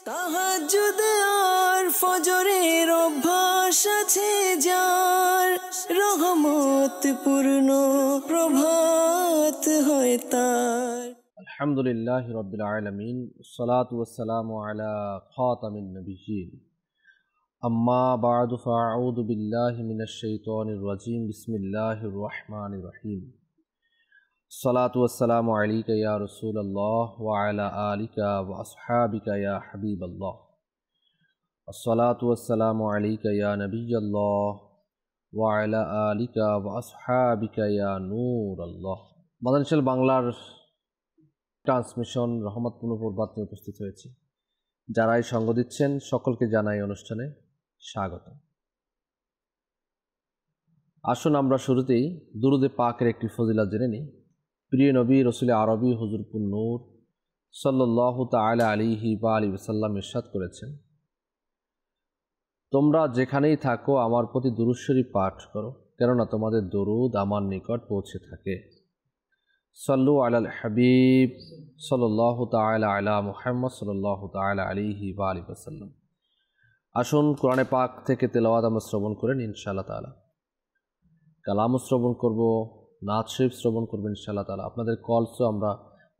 তাহাজ্জুদ আর ফজরের অভ্যাস আছে যার, রহমত পূর্ণ প্রভাত হয় তার। আলহামদুলিল্লাহি রাব্বিল আলামিন, আসসালাতু ওয়াসসালামু আলা খাতামিন নবিয়্যিন, আম্মা বা'দু ফাআউযু বিল্লাহি মিনাশ শাইতানির রাজীম, বিসমিল্লাহির রহমানির রহিম। আসসালাতু ওয়াসসালামু আলাইকা ইয়া রাসূলাল্লাহ ওয়া আলা আলিকা ওয়া আসহাবিকা ইয়া হাবিবাল্লাহ। আসসালাতু ওয়াসসালামু আলাইকা ইয়া নবিয়্যাল্লাহ ওয়া আলা আলিকা ওয়া আসহাবিকা ইয়া নূরাল্লাহ। মাদানীশাল বাংলার ট্রান্সমিশন রহমতপূর্ণ প্রভাত নিয়ে উপস্থিত হয়েছি। যারাই সঙ্গ দিচ্ছেন সকলকে জানাই অনুষ্ঠানে স্বাগত। আসুন আমরা শুরুতেই দুরুদে পাকের একটি ফজিলত জেনে নিই। প্রিয় নবী রসুল আরবি হুজুরপুর নূর সাল্লাল্লাহু তাআলা আলাইহি ওয়া আলিহি ওয়াসাল্লাম ইরশাদ করেছেন, তোমরা যেখানেই থাকো আমার প্রতি দুরূদ শরীফ পাঠ করো, কেননা তোমাদের দরুদ আমার নিকট পৌঁছে থাকে। সাল্লু আলাল হাবিব সাল্লাল্লাহু তাআলা আলা মুহাম্মদ সাল্লাল্লাহু তাআলা আলাইহি ওয়া আলিহি ওয়াসাল্লাম। আসুন কোরআনে পাক থেকে তেলাওয়াত আমরা শ্রবণ করেন ইনশাআল্লাহ তাআলা। কালাম শ্রবণ করব, নাত শরীফ শ্রবণ করব ইনশাআল্লাহ তাআলা। আপনাদের কলসও আমরা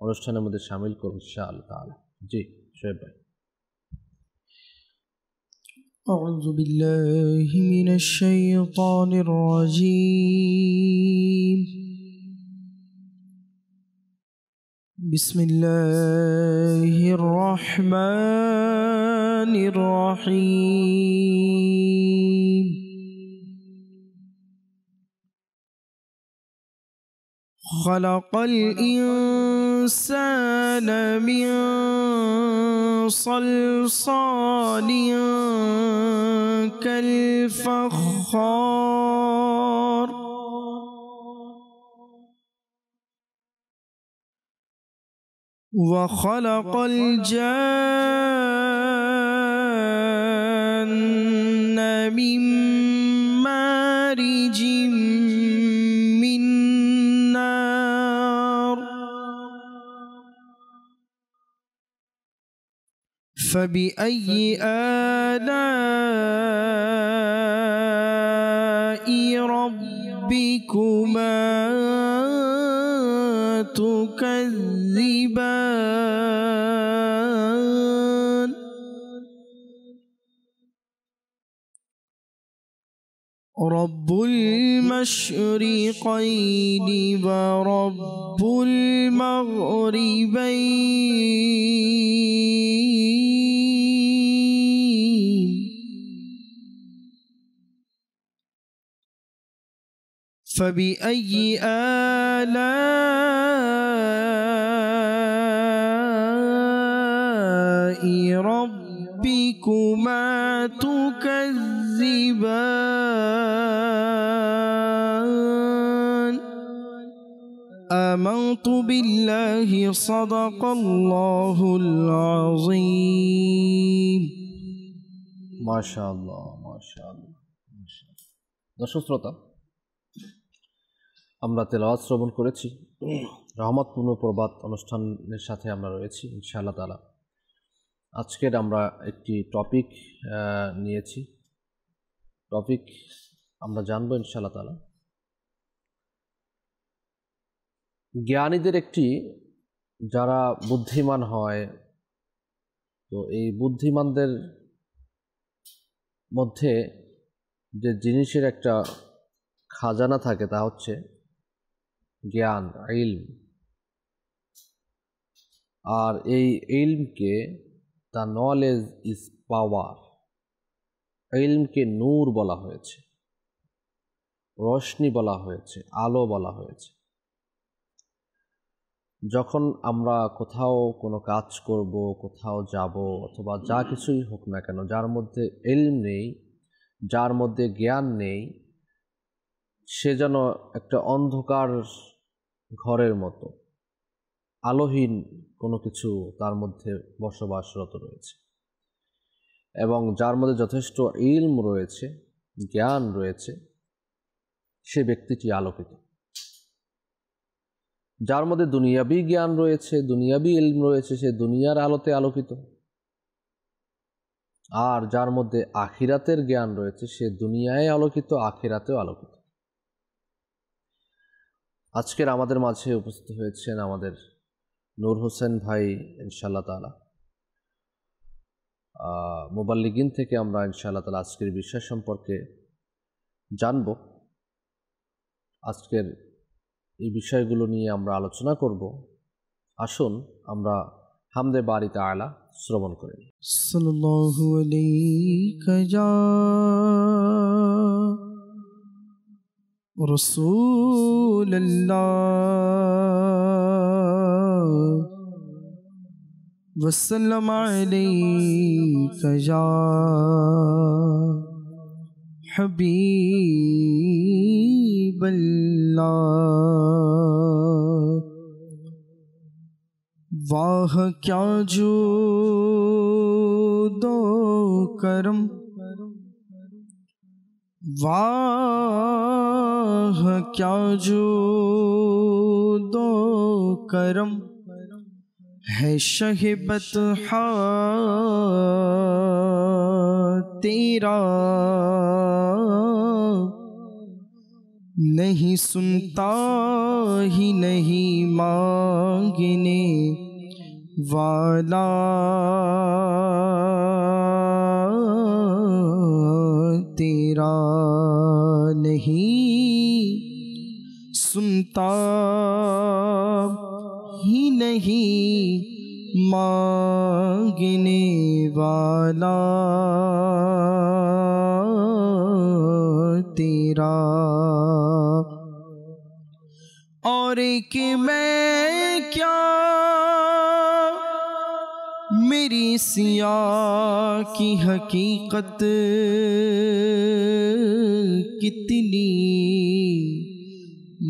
অনুষ্ঠানের মধ্যে শামিল করব ইনশাআল্লাহ তাআলা। জি শোয়েব ভাই। আউযু বিল্লাহি মিনাশ শাইতানির রাজীম। বিসমিল্লাহির রহমানির রহিম। খালাকাল ইনসানা মিন সালসালিন কাল ফাখার وخلق الجن من مارج من نار فبأي آلاء ربكما تكذبان رب المشرقين ورب المغربين فبأي آلاء ربكما تكذبان آمنت بالله صدق الله العظيم মাশাআল্লাহ মাশাআল্লাহ মাশাআল্লাহ। দর্শক শ্রোতা, আমরা তেলাওয়াত শ্রবণ করেছি। রহমতপূর্ণ প্রভাত অনুষ্ঠানের সাথে আমরা রয়েছি ইনশাআল্লাহ তাআলা। আজকের আমরা একটি টপিক নিয়েছি। টপিক আমরা জানবো ইনশাআল্লাহ তাআলা। জ্ঞানীদের একটি, যারা বুদ্ধিমান হয়, তো এই বুদ্ধিমানদের মধ্যে যে জিনিসের একটা খাজানা থাকে তা হচ্ছে জ্ঞান, ইলম। আর এই ইলমকে, দ্য নলেজ ইজ পাওয়ার, ইলমকে নূর বলা হয়েছে, রোশনি বলা হয়েছে, আলো বলা হয়েছে। যখন আমরা কোথাও কোনো কাজ করব, কোথাও যাব, অথবা যা কিছুই হোক না কেন, যার মধ্যে ইলম নেই, যার মধ্যে জ্ঞান নেই, সে যেন একটা অন্ধকার ঘরের মতো, আলোহীন কোনো কিছু তার মধ্যে বসবাসরত রয়েছে। এবং যার মধ্যে যথেষ্ট ইলম রয়েছে, জ্ঞান রয়েছে, সে ব্যক্তিটি আলোকিত। যার মধ্যে দুনিয়াবি জ্ঞান রয়েছে, দুনিয়াবি ইলম রয়েছে, সে দুনিয়ার আলোতে আলোকিত। আর যার মধ্যে আখিরাতের জ্ঞান রয়েছে সে দুনিয়ায় আলোকিত, আখিরাতেও আলোকিত। আজকের আমাদের মাঝে উপস্থিত হয়েছেন আমাদের নূর হোসেন ভাই ইনশাআল্লাহ তাআলা। মুবাল্লিগিন থেকে আমরা ইনশাআল্লাহ তাআলা আজকের বিষয় সম্পর্কে জানব। আজকের এই বিষয়গুলো নিয়ে আমরা আলোচনা করব। আসুন আমরা হামদে বারি তাআলা শ্রবণ করি। সাল্লাল্লাহু আলাইকা ইয়া রাসূলুল্লাহ ওয়া সাল্লাম আলাইকা ইয়া হাবিবাল্লাহ। वाह क्या जो दो करम, वाह क्या जो दो करम है शहीबत तेरा, नहीं सुनता ही नहीं मांगने वाला तेरा, नहीं सुनता ही नहीं मांगने वाला तेरा। और कि मैं क्या मेरी सिया की हकीकत कितनी,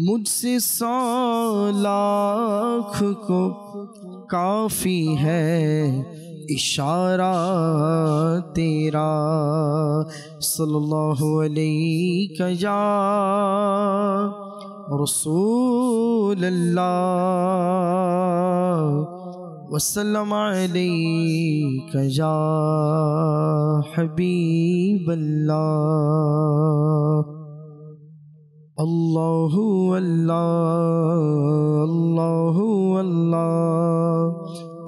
मुझसे 100 लाख को काफी है इशारा तेरा। सल्लल्लाहु अलैहि या रसूलल्लाह वसल्लम अलैका या हबीबल्लाह। अल्लाहु अल्लाह अल्लाहु अल्लाह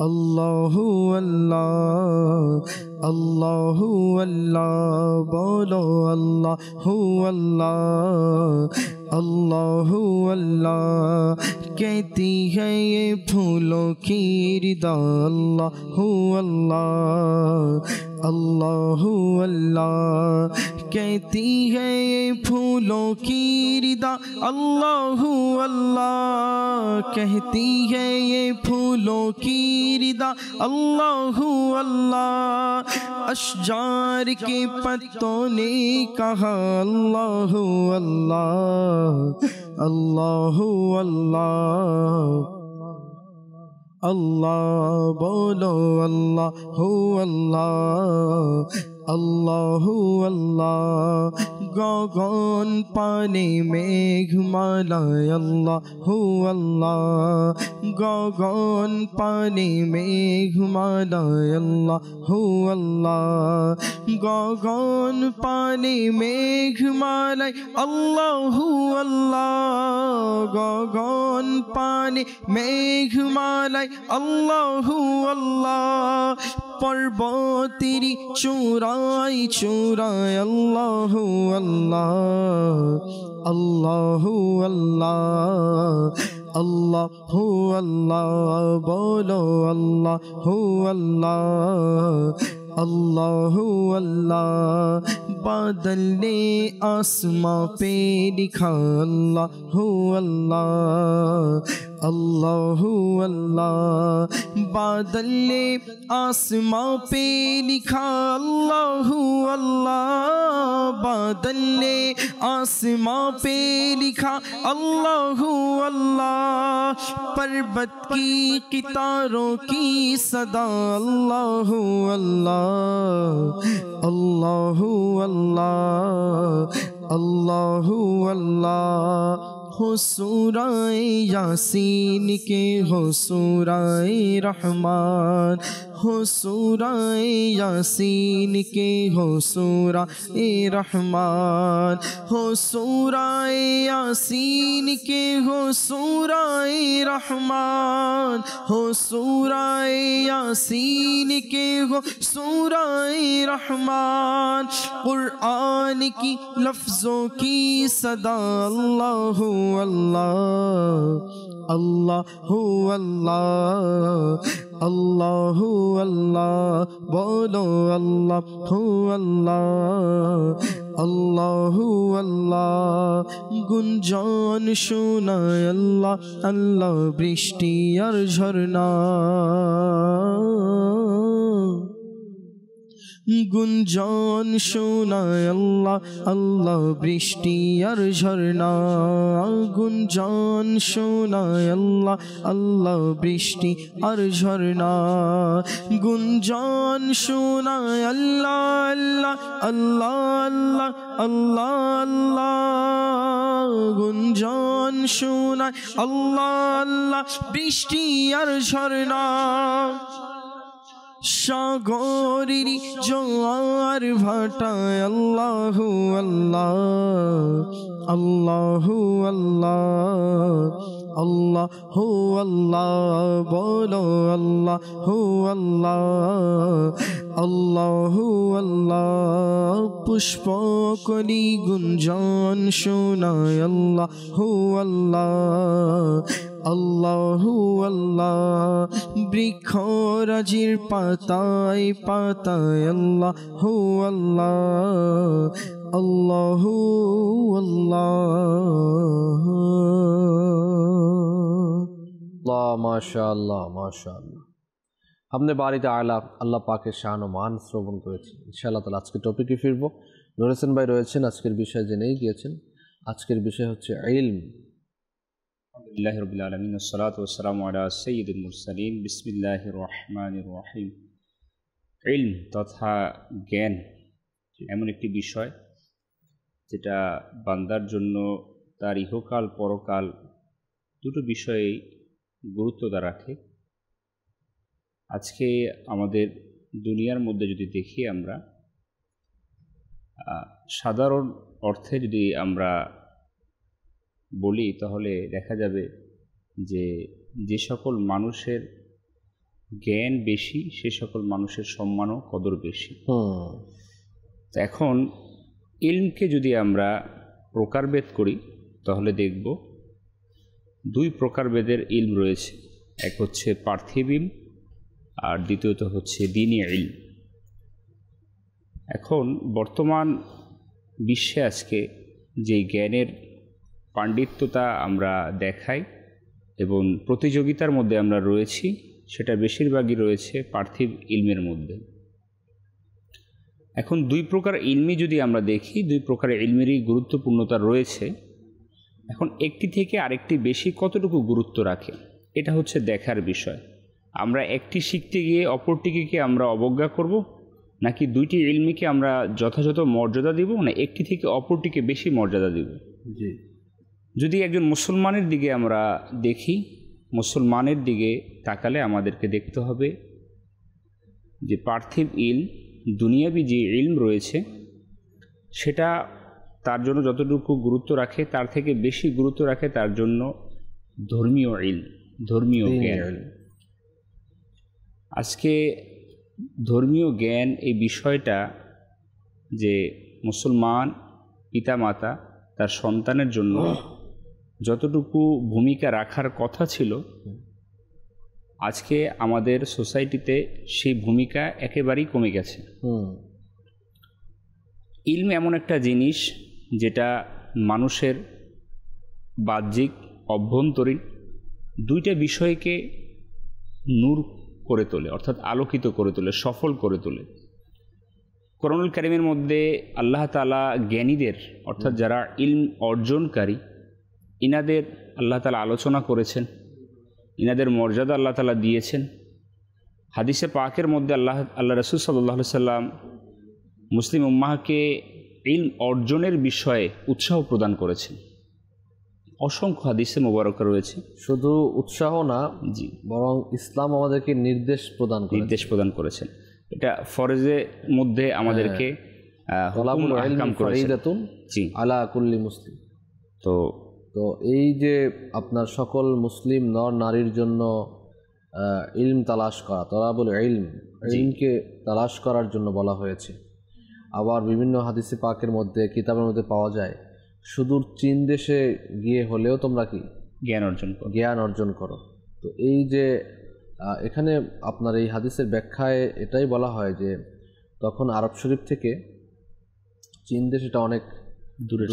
अल्लाहु अल्लाह अल्लाहु अल्लाह। बोलो अल्लाहु अल्लाह अल्लाहु अल्लाह। कहती है ये फूलों की रिदा अल्लाहु अल्लाह अल्लाहु अल्लाह। कहती है ये फूलों की रिदा अल्लाहु अल्लाह। कहती है ये फूलों की रिदा अल्लाहु अल्लाह। अशजार के पत्तों ने कहा अल्लाहु अल्लाह अल्लाहु अल्लाह अल्लाह। बोलो अल्लाहु अल्लाह अल्लाहु अल्लाह। गगन पानी मेघमाला अल्लाहु अल्लाह। गगन पानी मेघमाला अल्लाहु अल्लाह। गगन पानी मेघमाला अल्लाहु अल्लाह। गगन पानी मेघमाला अल्लाहु अल्लाह। पर्वतेरी चूराई चूराई अल्लाहु अल्लाह अल्लाहु अल्लाह अल्लाहु अल्लाह। बोलो अल्लाहु अल्लाह अल्लाहु अल्लाह। बादल ने आसमां पे लिखा अल्लाहु अल्लाह अल्लाहु अल्लाह। बादल ने आसमां पे लिखा अल्लाहु अल्लाह। बादल ने आसमां पे लिखा अल्लाहु अल्लाह। पर्वत की कितारों की सदा अल्लाहु अल्लाह अल्लाहु अल्लाह अल्लाहु अल्लाह। हो सूराए यासीन के, हो सूराए रहमान, हो सूरा यासीन के हो सूरा रहमान हो सूरा यासीन के हो सूरा रहमान हो सूरा यासीन के हो सूरा रहमान कुरान की लफ्ज़ों की सदा अल्लाहु अल्लाह अल्लाहु अल्लाह अल्लाहु अल्लाह बोलो अल्लाहु अल्लाह अल्लाहु अल्लाह गुंजान शोनाय अल्लाह अल्लाह बृष्टि और झरना गुंजान शोनाय अल्लाह अल्लाह बृष्टि और झरना गुंजान शोनाय अल्लाह अल्लाह बृष्टि और झरना गुंजान शोनाय अल्लाह अल्लाह अल्लाह अल्लाह अल्लाह गुंजान शोनाय अल्लाह अल्लाह बृष्टि और झरना সাগরেরই জোয়ার ভাটায় আল্লাহু আল্লাহ আল্লাহু আল্লাহ আল্লাহু আল্লাহ বলো আল্লাহু আল্লাহ আল্লাহু আল্লাহ পুষ্পকলি গুঞ্জন শোনায় আল্লাহু আল্লাহ আল্লাহু আল্লাহ বৃক্ষরাজির পাতায় পাতায় আল্লাহু আল্লাহ আল্লাহু আল্লাহ মাশাআল্লাহ মাশাআল্লাহ। हमने बारी ताला আল্লাহ পাকের শান ও মান শ্রবণ করেছি। ইনশাআল্লাহ তাআলা আজকে টপিকে ফিরবো। নুর হোসেন ভাই রয়েছেন, আজকের বিষয় জেনেই গিয়েছেন। আজকের বিষয় হচ্ছে ইলম। আলহামদুলিল্লাহি রাব্বিল আলামিন ওয়াসসালাতু ওয়াসসালামু আলা সাইয়্যিদিল মুরসালিন বিসমিল্লাহির রহমানির রহিম। ইলম তথা জ্ঞান এমন একটি বিষয় যেটা বান্দার জন্য তার ইহকাল পরকাল দুটো বিষয়েই গুরুত্ব রাখে। আজকে আমাদের দুনিয়ার মধ্যে যদি দেখি আমরা সাধারণ অর্থে যদি আমরা বলি তাহলে দেখা যাবে যে যে সকল মানুষের জ্ঞান বেশি সে সকল মানুষের সম্মানও কদর বেশি। তো এখন ইলমকে যদি আমরা প্রকারভেদ করি তাহলে দেখব দুই প্রকারভেদের ইলম রয়েছে। এক হচ্ছে পার্থিব ইলম আর দ্বিতীয়ত হচ্ছে দ্বীনি ইলম। এখন বর্তমান বিশ্বে আজকে যে জ্ঞানের পাণ্ডিত্যতা আমরা দেখাই এবং প্রতিযোগিতার মধ্যে আমরা রয়েছি সেটা বেশিরভাগই রয়েছে পার্থিব ইলমের মধ্যে। এখন দুই প্রকার ইলমি যদি আমরা দেখি দুই প্রকার ইলমেরই গুরুত্বপূর্ণতা রয়েছে। এখন একটি থেকে আরেকটি বেশি কতটুকু গুরুত্ব রাখে এটা হচ্ছে দেখার বিষয়। আমরা একটি শিখতে গিয়ে অপরটিকে কি আমরা অবজ্ঞা করব, নাকি দুইটি ইলমিকে আমরা যথাযথ মর্যাদা দিব, না একটি থেকে অপরটিকে বেশি মর্যাদা দিব? জি। যদি একজন মুসলমানের দিকে আমরা দেখি, মুসলমানের দিকে তাকালে আমাদেরকে দেখতে হবে যে পার্থিব ইলম দুনিয়াবি যে ইলম রয়েছে সেটা তার জন্য যতটুকু গুরুত্ব রাখে তার থেকে বেশি গুরুত্ব রাখে তার জন্য ধর্মীয় ইলম, ধর্মীয় জ্ঞান। আজকে ধর্মীয় জ্ঞান এই বিষয়টা যে মুসলমান পিতামাতা তার সন্তানের জন্য যতটুকু ভূমিকা রাখার কথা ছিল আজকে আমাদের সোসাইটিতে সেই ভূমিকা একেবারেই কমে গেছে। ইলম এমন একটা জিনিস যেটা মানুষের বাহ্যিক অভ্যন্তরীণ দুইটা বিষয়কে নূর করে তোলে, অর্থাৎ আলোকিত করে তোলে, সফল করে তোলে। কোরআনুল কারীমের মধ্যে আল্লাহ তাআলা জ্ঞানীদের অর্থাৎ যারা ইলম অর্জনকারী ইনাদের আল্লাহ তাআলা আলোচনা করেছেন, ইনাদের মর্যাদা আল্লাহ তাআলা দিয়েছেন। হাদিসে পাকের মধ্যে আল্লাহ রাসূল সাল্লাল্লাহু আলাইহি সাল্লাম মুসলিম উম্মাহকে ইলম অর্জনের বিষয়ে উৎসাহ প্রদান করেছেন। অসংখ্য হাদিসে মোবারক রয়েছে। শুধু উৎসাহ না, জি, বরং ইসলাম আমাদেরকে নির্দেশ প্রদান করেছেন। এটা ফরজের মধ্যে আমাদেরকে তলাবুল ইলমি ফরিদাতুন আলা কুল্লি মুসলিম। তো এই যে আপনার সকল মুসলিম নর নারীর জন্য ইলম তালাশ করা, তলাবুল ইলমকে তালাশ করার জন্য বলা হয়েছে। আবার বিভিন্ন হাদিসে পাকের মধ্যে, কিতাবের মধ্যে পাওয়া যায়, সুদূর চীন দেশে গিয়ে হলেও তোমরা কি জ্ঞান অর্জন করো। তো এই যে এখানে আপনার এই হাদিসের ব্যাখ্যায় এটাই বলা হয় যে তখন আরব শরীফ থেকে চীন দেশ এটা অনেক দূরের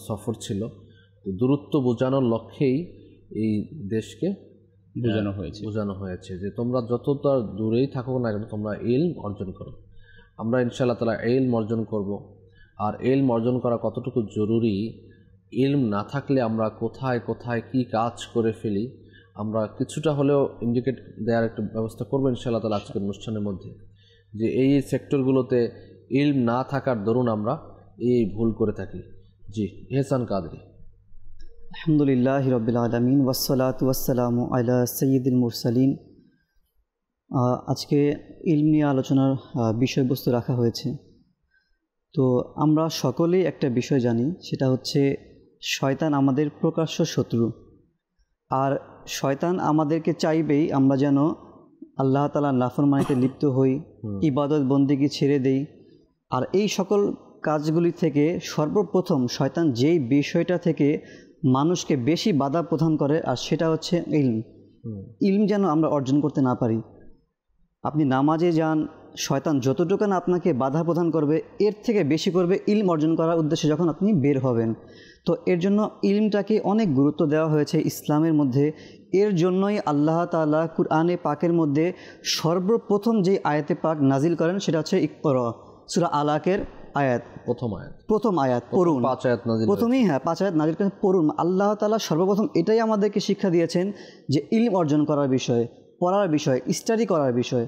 সফর ছিল। তো দূরত্ব বোঝানোর লক্ষ্যেই এই দেশকে বোঝানো হয়েছে যে তোমরা যতটা দূরেই থাকো না কেন তোমরা ইলম অর্জন করো। আমরা ইনশাআল্লাহ তাআলা ইলম অর্জন করব। আর ইলম অর্জন করা কতটুকু জরুরি, ইলম না থাকলে আমরা কোথায় কোথায় কি কাজ করে ফেলি, আমরা কিছুটা হলেও ইন্ডিকেট দেওয়ার একটা ব্যবস্থা করবো ইনশাআল্লাহ তাআলা আজকের অনুষ্ঠানের মধ্যে, যে এই সেক্টরগুলোতে ইলম না থাকার দরুন আমরা এই ভুল করে থাকি। জি, ইহসান কাদরি। আলহামদুলিল্লাহ রাব্বিল আলামিন ওয়াসসালাতু ওয়াসসালামু আলা সাইয়্যিদিল মুরসালিন। আজকে ইলম নিয়ে আলোচনার বিষয়বস্তু রাখা হয়েছে। তো আমরা সকলেই একটা বিষয় জানি, সেটা হচ্ছে শয়তান আমাদের প্রকাশ্য শত্রু। আর শয়তান আমাদেরকে চাইবেই আমরা যেন আল্লাহ তাআলার নাফরমানিতে লিপ্ত হই, ইবাদত বন্দেগী ছেড়ে দেই। আর এই সকল কাজগুলি থেকে সর্বপ্রথম শয়তান যেই বিষয়টা থেকে মানুষকে বেশি বাধা প্রদান করে, আর সেটা হচ্ছে ইলম। ইলম যেন আমরা অর্জন করতে না পারি। আপনি নামাজে যান, শয়তান যতটুকু না আপনাকে বাধা প্রদান করবে, এর থেকে বেশি করবে ইলম অর্জন করার উদ্দেশ্যে যখন আপনি বের হবেন। তো এর জন্য ইলমটাকে অনেক গুরুত্ব দেওয়া হয়েছে ইসলামের মধ্যে। এর জন্যই আল্লাহ তাআলা কুরআনে পাকের মধ্যে সর্বপ্রথম যে আয়াতে পাক নাজিল করেন সেটা হচ্ছে ইকরা, সূরা আলাকের আয়াত, প্রথম আয়াত পড়ুন। 5 আয়াত নাজিল প্রথমেই 5 আয়াত নাজিল করেন, পড়ুন। আল্লাহ তাআলা সর্বপ্রথম এটাই আমাদেরকে শিক্ষা দিয়েছেন যে ইলম অর্জন করার বিষয়, পড়ার বিষয়, স্টাডি করার বিষয়।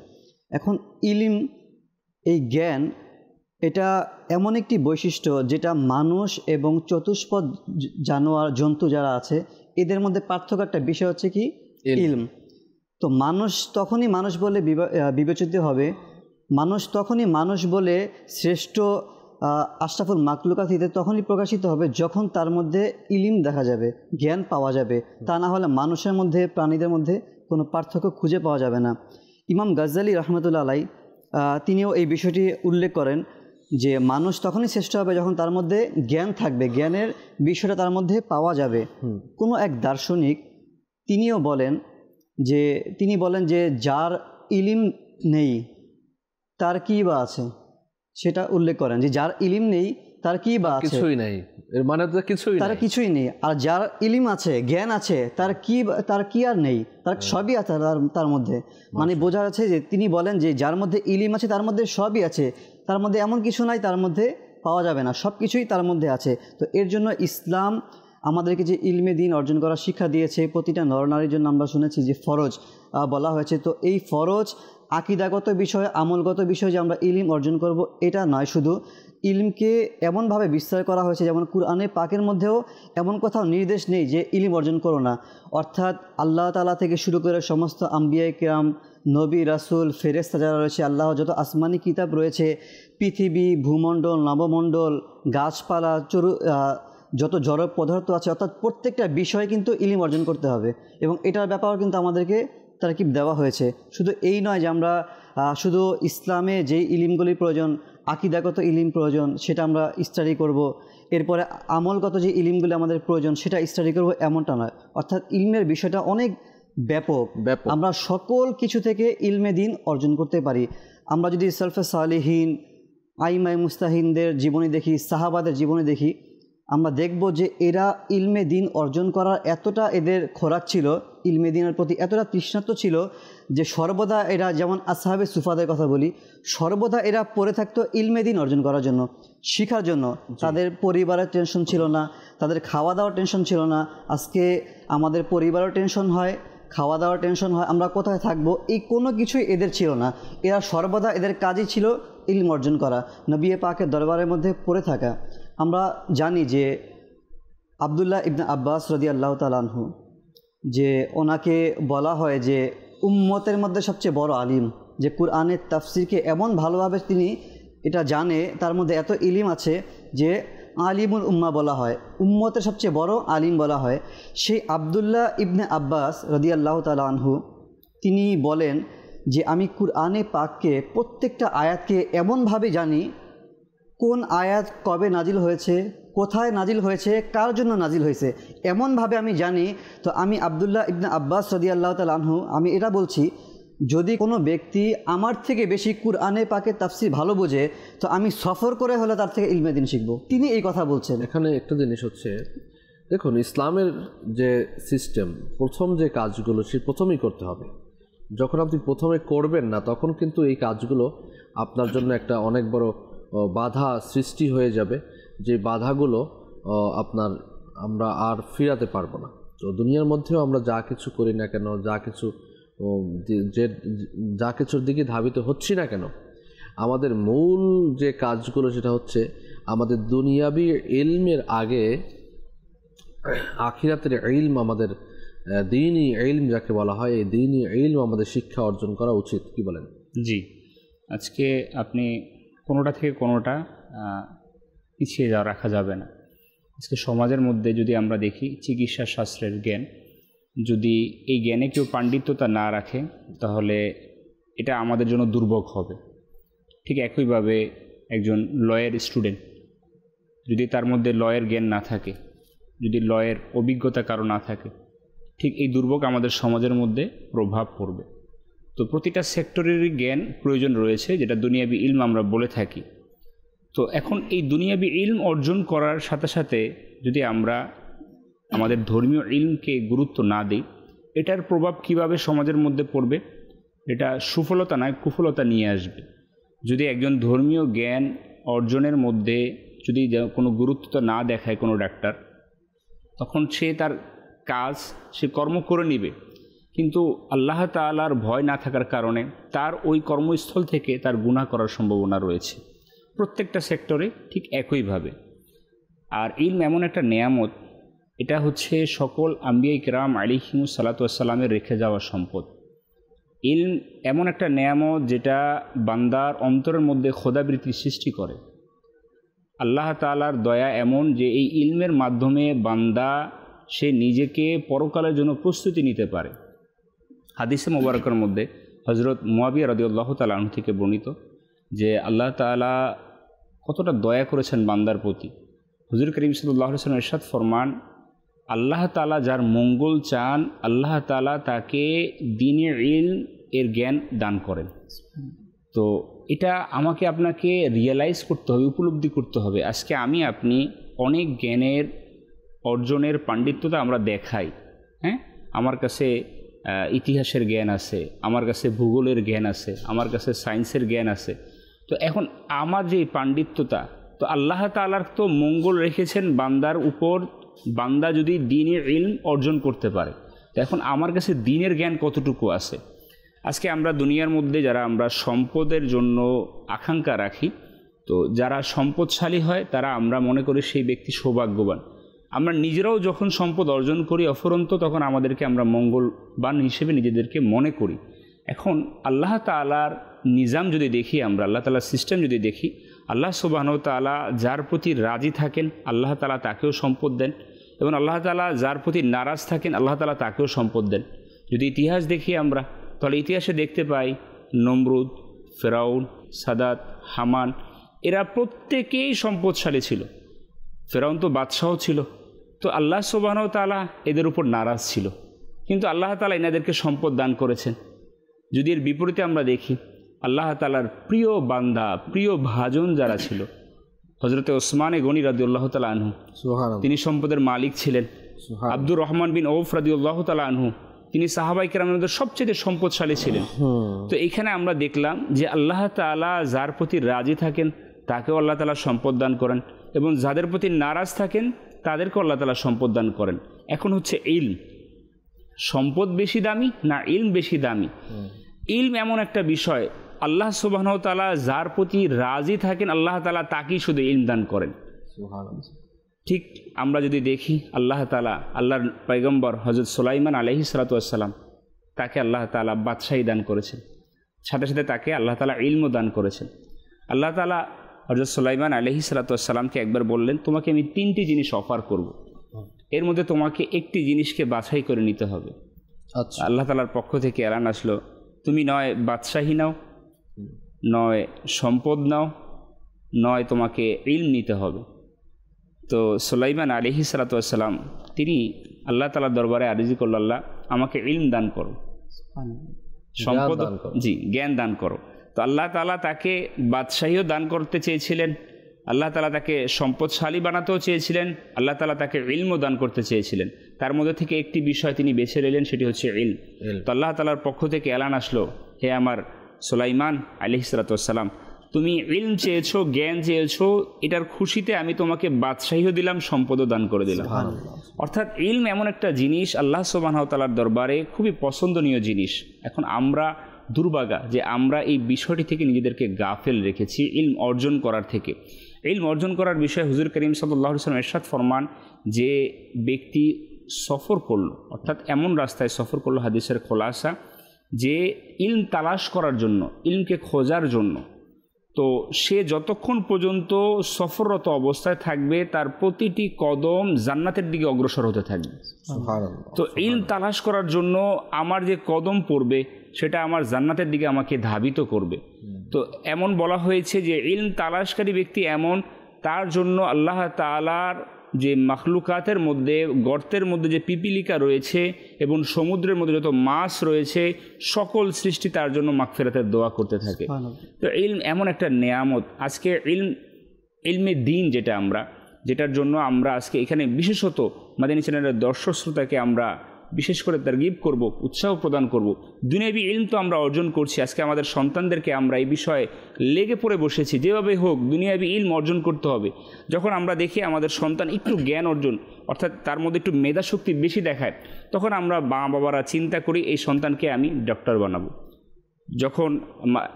এখন ইলম, এই জ্ঞান, এটা এমন একটি বৈশিষ্ট্য যেটা মানুষ এবং চতুষ্পদ জানোয়ার জন্তু যারা আছে এদের মধ্যে পার্থক্য একটা বিষয় হচ্ছে কি ইলম। তো মানুষ তখনই মানুষ বলে বিবেচিত হবে, মানুষ তখনই মানুষ বলে শ্রেষ্ঠ আশরাফুল মাখলুকাত তখনই প্রকাশিত হবে যখন তার মধ্যে ইলম দেখা যাবে, জ্ঞান পাওয়া যাবে। তা না হলে মানুষের মধ্যে, প্রাণীদের মধ্যে কোনো পার্থক্য খুঁজে পাওয়া যাবে না। ইমাম গাজ্জালি রহমতুল্লাহ আলাই তিনিও এই বিষয়টি উল্লেখ করেন যে মানুষ তখনই শ্রেষ্ঠ হবে যখন তার মধ্যে জ্ঞান থাকবে, জ্ঞানের বিষয়টা তার মধ্যে পাওয়া যাবে। কোনো এক দার্শনিক তিনিও বলেন যে যার ইলম নেই তার কী বা আছে, সেটা উল্লেখ করেন যে যার ইলম নেই তার কী বা আছে, কিছুই নেই, এর মানে তো তার কিছুই নেই। আর যার ইলম আছে, জ্ঞান আছে, তার কি আর নেই, তার সবই আছে তার মধ্যে। মানে বোঝা যাচ্ছে যে তিনি বলেন যে যার মধ্যে ইলম আছে তার মধ্যে সবই আছে, তার মধ্যে এমন কিছু নাই তার মধ্যে পাওয়া যাবে না, সব কিছুই তার মধ্যে আছে। তো এর জন্য ইসলাম আমাদেরকে যে ইলমে দিন অর্জন করার শিক্ষা দিয়েছে, প্রতিটা নরনারীর জন্য আমরা শুনেছি যে ফরজ বলা হয়েছে। তো এই ফরজ আকীদাগত বিষয়, আমলগত বিষয় যে আমরা ইলম অর্জন করব এটা নয়, শুধু ইলমকে এমনভাবে বিস্তার করা হয়েছে যেমন কুরআনে পাকের মধ্যেও এমন কোথাও নির্দেশ নেই যে ইলম অর্জন করো না। অর্থাৎ আল্লাহ তাআলা থেকে শুরু করে সমস্ত আম্বিয়ায়ে কেরাম, নবী, রাসূল, ফেরেশতা যারা রয়েছে, আল্লাহ যত আসমানি কিতাব রয়েছে, পৃথিবী, ভূমণ্ডল, নবমণ্ডল, গাছপালা, যত জড় পদার্থ আছে, অর্থাৎ প্রত্যেকটা বিষয়ে কিন্তু ইলম অর্জন করতে হবে। এবং এটার ব্যাপারেও কিন্তু আমাদেরকে তারকিব দেওয়া হয়েছে। শুধু এই নয় যে আমরা শুধু ইসলামে যেই ইলমগুলির প্রয়োজন, আকীদাগত ইলম প্রয়োজন, সেটা আমরা স্টাডি করব, এরপরে আমলগত যে ইলমগুলি আমাদের প্রয়োজন সেটা স্টাডি করব, এমনটা নয়। অর্থাৎ ইলমের বিষয়টা অনেক ব্যাপক। আমরা সকল কিছু থেকে ইলমে দিন অর্জন করতে পারি। আমরা যদি সালফে সালিহিন, আইমায়ে মুস্তাহিনদের জীবনী দেখি, সাহাবাদের জীবনী দেখি, আমরা দেখব যে এরা ইলমে দিন অর্জন করার এতটা এদের খোরাক ছিল, ইলমে দিনের প্রতি এতটা তৃষ্ণার্ত ছিল যে সর্বদা এরা, যেমন আসহাবে সুফাদের কথা বলি, সর্বদা এরা পড়ে থাকতো ইলমে দিন অর্জন করার জন্য, শিখার জন্য। তাদের পরিবারের টেনশন ছিল না, তাদের খাওয়া দাওয়ার টেনশন ছিল না। আজকে আমাদের পরিবারের টেনশন হয়, খাওয়া দাওয়ার টেনশন হয়, আমরা কোথায় থাকবো, এই কোনো কিছুই এদের ছিল না। এরা সর্বদা এদের কাজই ছিল ইলম অর্জন করা, নবী পাকের দরবারের মধ্যে পড়ে থাকা। আমরা জানি যে আবদুল্লাহ ইবনে আব্বাস রাদিয়াল্লাহু তাআলা আনহু, যে ওনাকে বলা হয় যে উম্মতের মধ্যে সবচেয়ে বড় আলিম, যে কুরআনের তাফসিরকে এমন ভালোভাবে তিনি এটা জানে, তার মধ্যে এত ইলিম আছে যে আলিমুল উম্মা বলা হয়, উম্মতের সবচেয়ে বড় আলিম বলা হয়। সেই আবদুল্লাহ ইবনে আব্বাস রাদিয়াল্লাহু তাআলা আনহু তিনি বলেন যে আমি কুরআনে পাককে প্রত্যেকটা আয়াতকে এমনভাবে জানি, কোন আয়াত কবে নাজিল হয়েছে, কোথায় নাজিল হয়েছে, কার জন্য নাজিল হয়েছে, এমনভাবে আমি জানি। তো আমি আবদুল্লাহ ইবনে আব্বাস রাদিয়াল্লাহু তাআলা আনহু আমি এটা বলছি, যদি কোনো ব্যক্তি আমার থেকে বেশি কুরআনে পাকের তাফসীর ভালো বোঝে, তো আমি সফর করে হলে তার থেকে ইলমে দিন শিখব। তিনি এই কথা বলছেন। এখানে একটা জিনিস হচ্ছে, দেখুন ইসলামের যে সিস্টেম, প্রথম যে কাজগুলো সে প্রথমেই করতে হবে। যখন আপনি প্রথমে করবেন না, তখন কিন্তু এই কাজগুলো আপনার জন্য একটা অনেক বড় বাধা সৃষ্টি হয়ে যাবে, যে বাধাগুলো আমরা আর ফিরাতে পারবো না। তো দুনিয়ার মধ্যেও আমরা যা কিছু করি না কেন, যা কিছুর দিকে ধাবিত হচ্ছি না কেন, আমাদের মূল যে কাজগুলো সেটা হচ্ছে আমাদের দুনিয়াবি ইলমের আগে আখিরাতের ইলম, আমাদের দ্বীনি ইলম যাকে বলা হয়, এই দ্বীনি ইলম আমাদের শিক্ষা অর্জন করা উচিত। কি বলেন? জি, আজকে আপনি কোনোটা থেকে কোনোটা পিছিয়ে রাখা যাবে না। আজকে সমাজের মধ্যে যদি আমরা দেখি চিকিৎসা শাস্ত্রের জ্ঞান, যদি এই জ্ঞানে কেউ পাণ্ডিত্যতা না রাখে তাহলে এটা আমাদের জন্য দুর্ভোগ হবে। ঠিক একইভাবে একজন লয়ের স্টুডেন্ট, যদি তার মধ্যে লয়ের জ্ঞান না থাকে, যদি লয়ের অভিজ্ঞতা কারো না থাকে, ঠিক এই দুর্ভোগ আমাদের সমাজের মধ্যে প্রভাব পড়বে। তো প্রতিটা সেক্টরেরই জ্ঞান প্রয়োজন রয়েছে, যেটা দুনিয়াবি ইলম আমরা বলে থাকি। তো এখন এই দুনিয়াবি ইলম অর্জন করার সাথে সাথে যদি আমরা আমাদের ধর্মীয় ইলমকে গুরুত্ব না দিই, এটার প্রভাব কিভাবে সমাজের মধ্যে পড়বে, এটা সুফলতা নয় কুফলতা নিয়ে আসবে। যদি একজন ধর্মীয় জ্ঞান অর্জনের মধ্যে যদি কোনো গুরুত্ব না দেখায় কোনো ডাক্তার, তখন সে তার কাজ সে কর্ম করে নেবে, কিন্তু আল্লাহ তাআলার ভয় না থাকার কারণে তার ওই কর্মস্থল থেকে তার গুনাহ করার সম্ভাবনা রয়েছে। প্রত্যেকটা সেক্টরে ঠিক একইভাবে। আর ইলম এমন একটা নেয়ামত, এটা হচ্ছে সকল আম্বিয়া কিরাম আলাইহিমুস সালাতু ওয়াস সালামের রেখে যাওয়া সম্পদ। ইলম এমন একটা নেয়ামত যেটা বান্দার অন্তরের মধ্যে খোদাবৃত্তি সৃষ্টি করে। আল্লাহ তাআলার দয়া এমন যে এই ইলমের মাধ্যমে বান্দা সে নিজেকে পরকালের জন্য প্রস্তুতি নিতে পারে। হাদিসে মোবারকের মধ্যে হযরত মুয়াবিয়া রাদিয়াল্লাহু তাআলা আনহু থেকে বর্ণিত যে আল্লাহ তাআলা কতটা দয়া করেছেন বান্দার প্রতি। হুজুর করিম সাল্লাল্লাহু আলাইহি ওয়াসাল্লাম ইরশাদ ফরমান, আল্লাহ তাআলা যার মঙ্গল চান, আল্লাহ তাআলা তাকে দ্বীনের ইলম এর জ্ঞান দান করেন। তো এটা আমাকে আপনাকে রিয়েলাইজ করতে হবে, উপলব্ধি করতে হবে। আজকে আমি আপনি অনেক জ্ঞানের অর্জনের পাণ্ডিত্যতা আমরা দেখাই। হ্যাঁ, আমার কাছে ইতিহাসের জ্ঞান আছে, আমার কাছে ভূগোলের জ্ঞান আছে, আমার কাছে সায়েন্সের জ্ঞান আছে। তো এখন আমার যে পাণ্ডিত্যতা, তো আল্লাহ তাআলার তো মঙ্গল রেখেছেন বান্দার উপর, বান্দা যদি দ্বীনের ইলম অর্জন করতে পারে। তো এখন আমার কাছে দ্বীনের জ্ঞান কতটুকু আছে। আজকে আমরা দুনিয়ার মধ্যে যারা আমরা সম্পদের জন্য আকাঙ্ক্ষা রাখি, তো যারা সম্পদশালী হয় তারা আমরা মনে করি সেই ব্যক্তি সৌভাগ্যবান। আমরা নিজেরাও যখন সম্পদ অর্জন করি অফুরন্ত, তখন আমাদেরকে আমরা মঙ্গলবান হিসেবে নিজেদেরকে মনে করি। এখন আল্লাহ তাআলার নিজাম যদি দেখি, আমরা আল্লাহ তাআলার সিস্টেম যদি দেখি, আল্লাহ সুবহানাহু ওয়া তাআলা যার প্রতি রাজি থাকেন আল্লাহ তাআলা তাকেও সম্পদ দেন, এবং আল্লাহ তাআলা যার প্রতি নারাজ থাকেন আল্লাহ তাআলা তাকেও সম্পদ দেন। যদি ইতিহাস দেখি আমরা, তাহলে ইতিহাসে দেখতে পাই নমরুদ, ফেরাউন, সাদাত, হামান, এরা প্রত্যেকেই সম্পদশালী ছিল। ফেরাউন তো বাদশাহ ছিল, তো আল্লাহ সুবহানাহু ওয়া তাআলা এদের উপর নারাজ ছিল, কিন্তু আল্লাহ তাআলা এনাদেরকে সম্পদ দান করেছেন। যদি এর বিপরীতে আমরা দেখি, আল্লাহ তাআলার প্রিয় বান্দা, প্রিয় ভাজন যারা ছিল, হযরতে ওসমানে গনি রাদিয়াল্লাহু তাআলা আনহু, তিনি সম্পদের মালিক ছিলেন। আব্দুর রহমান বিন আউফ রাদিয়াল্লাহু তাআলা আনহু, তিনি সাহাবায়ে কেরামের মধ্যে সবচেয়ে সম্পদশালী ছিলেন। তো এইখানে আমরা দেখলাম যে আল্লাহ তাআলা যার প্রতি রাজি থাকেন তাকেও আল্লাহ তাআলা সম্পদ দান করেন, এবং যাদের প্রতি নারাজ থাকেন তাদেরকেও আল্লাহ তাআলা সম্পদ দান করেন। এখন হচ্ছে ইলম, সম্পদ বেশি দামি না ইলম বেশি দামি? ইলম এমন একটা বিষয়, আল্লাহ সুবহানাহু ওয়া তাআলা যার প্রতি রাজি থাকেন আল্লাহ তাআলা তাকেই শুধু ইলম দান করেন। ঠিক আমরা যদি দেখি আল্লাহ তাআলা আল্লাহর পয়গম্বর হযরত সুলাইমান আলাইহিস সালাতু ওয়াস সালাম, তাকে আল্লাহ তাআলা বাদশাহী দান করেছেন, সাথে সাথে তাকে আল্লাহ তাআলা ইলমও দান করেছেন। আল্লাহ তাআলা হযরত সুলাইমান আলাইহিস সালাতু ওয়াস সালামকে একবার বললেন, তোমাকে আমি 3টি জিনিস অফার করব, এর মধ্যে তোমাকে একটি জিনিসকে বাছাই করে নিতে হবে। আচ্ছা, আল্লাহ তাআলার পক্ষ থেকে এলান আসলো, তুমি নয় বাদশাহী নাও, নয় সম্পদ নাও, নয় তোমাকে ইলম নিতে হবে। তো সুলাইমান আলাইহিস সালাতু ওয়াস সালাম তিনি আল্লাহ তাআলার দরবারে আরজি করল, আল্লাহ আমাকে ইলম দান করো, সম্পদ, জি জ্ঞান দান করো। তো আল্লাহ তাআলা তাকে বাদশাহীও দান করতে চেয়েছিলেন, আল্লাহ তাআলা তাকে সম্পদশালী বানাতেও চেয়েছিলেন, আল্লাহ তাআলা তাকে ইলমও দান করতে চেয়েছিলেন। তার মধ্যে থেকে একটি বিষয় তিনি বেছে নিলেন, সেটি হচ্ছে ইলম। তো আল্লাহ তাআলার পক্ষ থেকে এলান আসলো, হে আমার সুলাইমান আলাইহিস সালাতু ওয়াস সালাম, তুমি ইলম চেয়েছো, জ্ঞান চেয়েছো, এটার খুশিতে আমি তোমাকে বাদশাহীও দিলাম, সম্পদও দান করে দিলাম। অর্থাৎ ইলম এমন একটা জিনিস আল্লাহ সুবহানাহু ওয়া তাআলার দরবারে খুবই পছন্দনীয় জিনিস। এখন আমরা দুর্ভাগা যে আমরা এই বিষয়টি থেকে নিজেদেরকে গাফেল রেখেছি, ইলম অর্জন করার থেকে। ইলম অর্জন করার বিষয়ে হুজুর করিম সাল্লাল্লাহু আলাইহি ওয়াসাল্লাম ইরশাদ ফরমান, যে ব্যক্তি সফর করলো, অর্থাৎ এমন রাস্তায় সফর করলো, হাদিসের খোলাসা, যে ইলম তালাশ করার জন্য, ইলমকে খোঁজার জন্য, তো সে যতক্ষণ পর্যন্ত সফররত অবস্থায় থাকবে তার প্রতিটি কদম জান্নাতের দিকে অগ্রসর হতে থাকবে। তো ইলম তালাশ করার জন্য আমার যে কদম পড়বে সেটা আমার জান্নাতের দিকে আমাকে ধাবিত করবে। তো এমন বলা হয়েছে যে ইলম তালাশকারী ব্যক্তি এমন, তার জন্য আল্লাহ তাআলার যে মাখলুকাতের মধ্যে, গর্তের মধ্যে যে পিপিলিকা রয়েছে এবং সমুদ্রের মধ্যে যত মাছ রয়েছে, সকল সৃষ্টি তার জন্য মাগফিরাতের দোয়া করতে থাকে। তো ইলম এমন একটা নেয়ামত। আজকে ইলমে দ্বীন যেটার জন্য আমরা আজকে এখানে বিশেষত মাদানী চ্যানেলের দর্শক শ্রোতাকে আমরা বিশেষ করে তারগিব করব, উৎসাহ প্রদান করব। দুনিয়াবি ইলম তো আমরা অর্জন করছি, আজকে আমাদের সন্তানদেরকে আমরা এই বিষয়ে লেগে পড়ে বসেছি, যেভাবে হোক দুনিয়াবি ইলম অর্জন করতে হবে। যখন আমরা দেখি আমাদের সন্তান একটু জ্ঞান অর্জন, অর্থাৎ তার মধ্যে একটু মেধাশক্তি বেশি দেখায়, তখন আমরা মা বাবারা চিন্তা করি এই সন্তানকে আমি ডক্টর বানাবো। যখন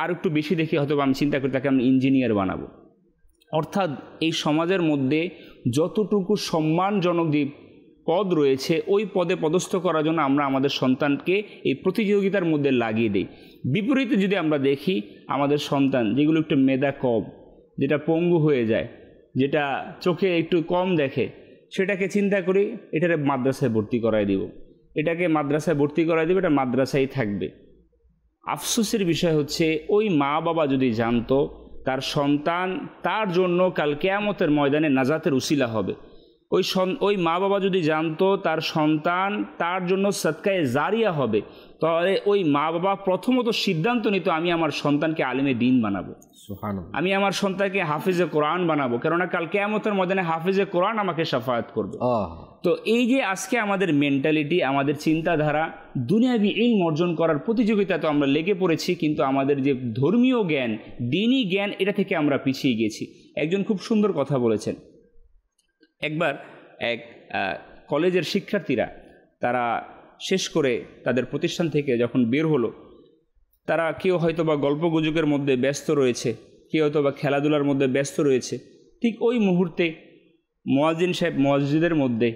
আর একটু বেশি দেখি হয়তো আমি চিন্তা করি তাকে আমি ইঞ্জিনিয়ার বানাবো। অর্থাৎ এই সমাজের মধ্যে যতটুকু সম্মানজনক যে পদ রয়েছে, ওই পদে পদস্থ করার জন্য আমরা আমাদের সন্তানকে এই প্রতিযোগিতার মধ্যে লাগিয়ে দিই। বিপরীতে যদি আমরা দেখি আমাদের সন্তান যেগুলো একটু মেধা কম, যেটা পঙ্গু হয়ে যায়, যেটা চোখে একটু কম দেখে, সেটাকে চিন্তা করি এটাকে মাদ্রাসায় ভর্তি করাই দিব, এটাকে মাদ্রাসায় ভর্তি করাই দিব, এটা মাদ্রাসায় থাকবে। আফসোসের বিষয় হচ্ছে ওই মা বাবা যদি জানতো তার সন্তান তার জন্য কাল কিয়ামতের ময়দানে নাজাতের উসিলা হবে, ওই মা বাবা যদি জানতো তার সন্তান তার জন্য সদকায়ে জারিয়া হবে, তাহলে ওই মা বাবা প্রথমত সিদ্ধান্ত নিত আমি আমার সন্তানকে আলিমে দ্বীন বানাবো, আমি আমার সন্তানকে হাফিজে কোরআন বানাবো, কেননা কাল কিয়ামতের ময়দানে হাফিজে কোরআন আমাকে শাফায়াত করবে। তো এই যে আজকে আমাদের মেন্টালিটি, আমাদের চিন্তাধারা, দুনিয়াবি ইলম অর্জন করার প্রতিযোগিতা তো আমরা লেগে পড়েছি, কিন্তু আমাদের যে ধর্মীয় জ্ঞান, দ্বীনি জ্ঞান, এটা থেকে আমরা পিছিয়ে গেছি। একজন খুব সুন্দর কথা বলেছেন, একবার এক কলেজের শিক্ষার্থীরা তারা শেষ করে তাদের প্রতিষ্ঠান থেকে যখন বের হলো, তারা কেউ হয়তো বা গল্পগুজবের মধ্যে ব্যস্ত রয়েছে, কেউ হয়তো বা খেলাধুলার মধ্যে ব্যস্ত রয়েছে। ঠিক ওই মুহূর্তে মুয়াজ্জিন সাহেব মসজিদের মধ্যে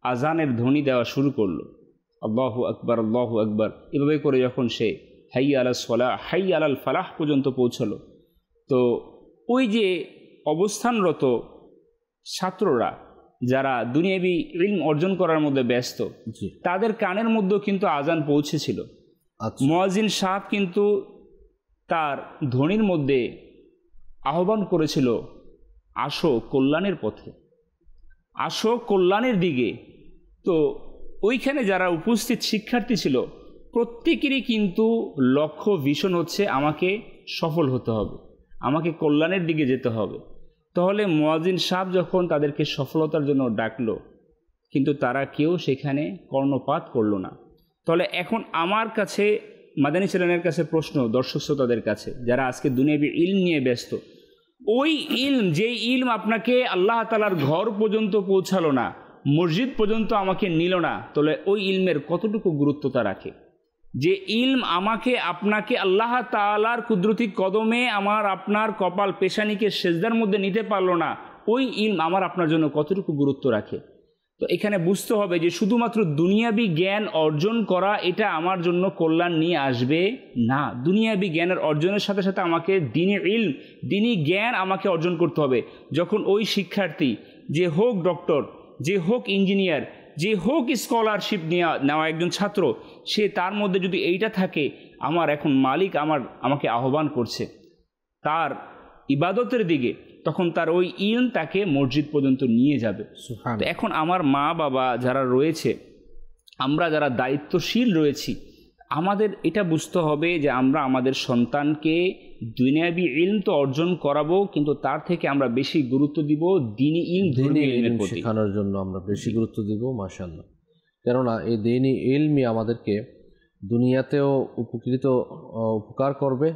আজানের ধ্বনি দেওয়া শুরু করলো, আল্লাহু আকবার আল্লাহু আকবার, এভাবে করে যখন সে হাইয়া আলাস সালাহ হাইয়া আলাল ফালাহ পর্যন্ত পৌঁছলো, তো ওই যে অবস্থানরত ছাত্ররা যারা দুনিয়াবি ইলম অর্জন করার মধ্যে ব্যস্ত, তাদের কানের মধ্যেও কিন্তু আজান পৌঁছেছিল। মুয়াজ্জিন সাহেব কিন্তু তার ধ্বনির মধ্যে আহ্বান করেছিল, আসো কল্যাণের পথে, আসো কল্যাণের দিকে। তো ওইখানে যারা উপস্থিত শিক্ষার্থী ছিল প্রত্যেকেরই কিন্তু লক্ষ্য ভিশন হচ্ছে আমাকে সফল হতে হবে, আমাকে কল্যাণের দিকে যেতে হবে। তাহলে মুয়াজ্জিন সাহেব যখন তাদেরকে সফলতার জন্য ডাকলো, কিন্তু তারা কেউ সেখানে কর্ণপাত করলো না। তাহলে এখন আমার কাছে, মাদানী চ্যানেলের কাছে প্রশ্ন, দর্শক শ্রোতাদের কাছে যারা আজকে দুনিয়াবি ইলম নিয়ে ব্যস্ত, ওই ইলম, যেই ইলম আপনাকে আল্লাহ তাআলার ঘর পর্যন্ত পৌঁছালো না, মসজিদ পর্যন্ত আমাকে নিল না, তাহলে ওই ইলমের কতটুকু গুরুত্বতা রাখে? যে ইলম আমাকে আপনাকে আল্লাহ তাআলার কুদরতি কদমে আমার আপনার কপাল পেশানিকে সেজদার মধ্যে নিতে পারলো না, ওই ইলম আমার আপনার জন্য কতটুকু গুরুত্ব রাখে। তো এখানে বুঝতে হবে যে শুধুমাত্র দুনিয়াবি জ্ঞান অর্জন করা এটা আমার জন্য কল্যাণ নিয়ে আসবে না। দুনিয়াবি জ্ঞানের অর্জনের সাথে সাথে আমাকে দ্বীনি ইলম, দ্বীনি জ্ঞান আমাকে অর্জন করতে হবে। যখন ওই শিক্ষার্থী, যে হোক ডক্টর, যে হোক ইঞ্জিনিয়ার, যে হোক স্কলারশিপ নেওয়া একজন ছাত্র, সে তার মধ্যে যদি এইটা থাকে, আমার এখন মালিক আমাকে আহ্বান করছে তার ইবাদতের দিকে, তখন তার ওই ইলম তাকে মসজিদ পর্যন্ত নিয়ে যাবে। তো এখন আমার মা বাবা যারা রয়েছে, আমরা যারা দায়িত্বশীল রয়েছি, আমাদের এটা বুঝতে হবে যে আমরা আমাদের সন্তানকে দুনিয়াবি ইলম তো অর্জন করাবো, কিন্তু তার থেকে আমরা বেশি গুরুত্ব দিব দ্বীনি ইলম, ধর্মীয় ইলমের প্রতি শেখানোর জন্য আমরা বেশি গুরুত্ব দিব। মাশাআল্লাহ। কেননা এই দ্বীনি ইলমই আমাদেরকে দুনিয়াতেও উপকার করবে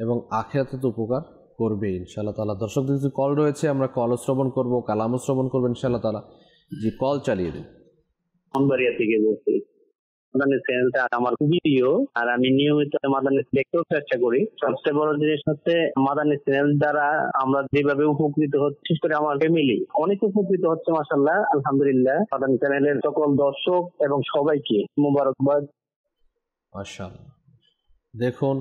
এবং আখিরাতে তো উপকার করবে ইনশাআল্লাহ তাআলা। দর্শকদের কিছু কল রয়েছে, আমরা কল শ্রবণ করব, কালামও শ্রবণ করবো ইনশাআল্লাহ তাআলা। যে কল চালিয়ে দিন। আমবাড়িয়া থেকে বলছি। মাদানী চ্যানেলটা আমার খুবই প্রিয়, আর আমি নিয়মিত মাদানী দেখতেও চেষ্টা করি। সবচেয়ে বড় জিনিস হচ্ছে মাদানী চ্যানেল দ্বারা আমরা যেভাবে উপকৃত হচ্ছি, বিশেষ করে আমার ফ্যামিলি অনেক উপকৃত হচ্ছে মাশাআল্লাহ, আলহামদুলিল্লাহ। মাদানী চ্যানেলের সকল দর্শক এবং সবাইকে মোবারকবাদ। মাশাআল্লাহ, দেখুন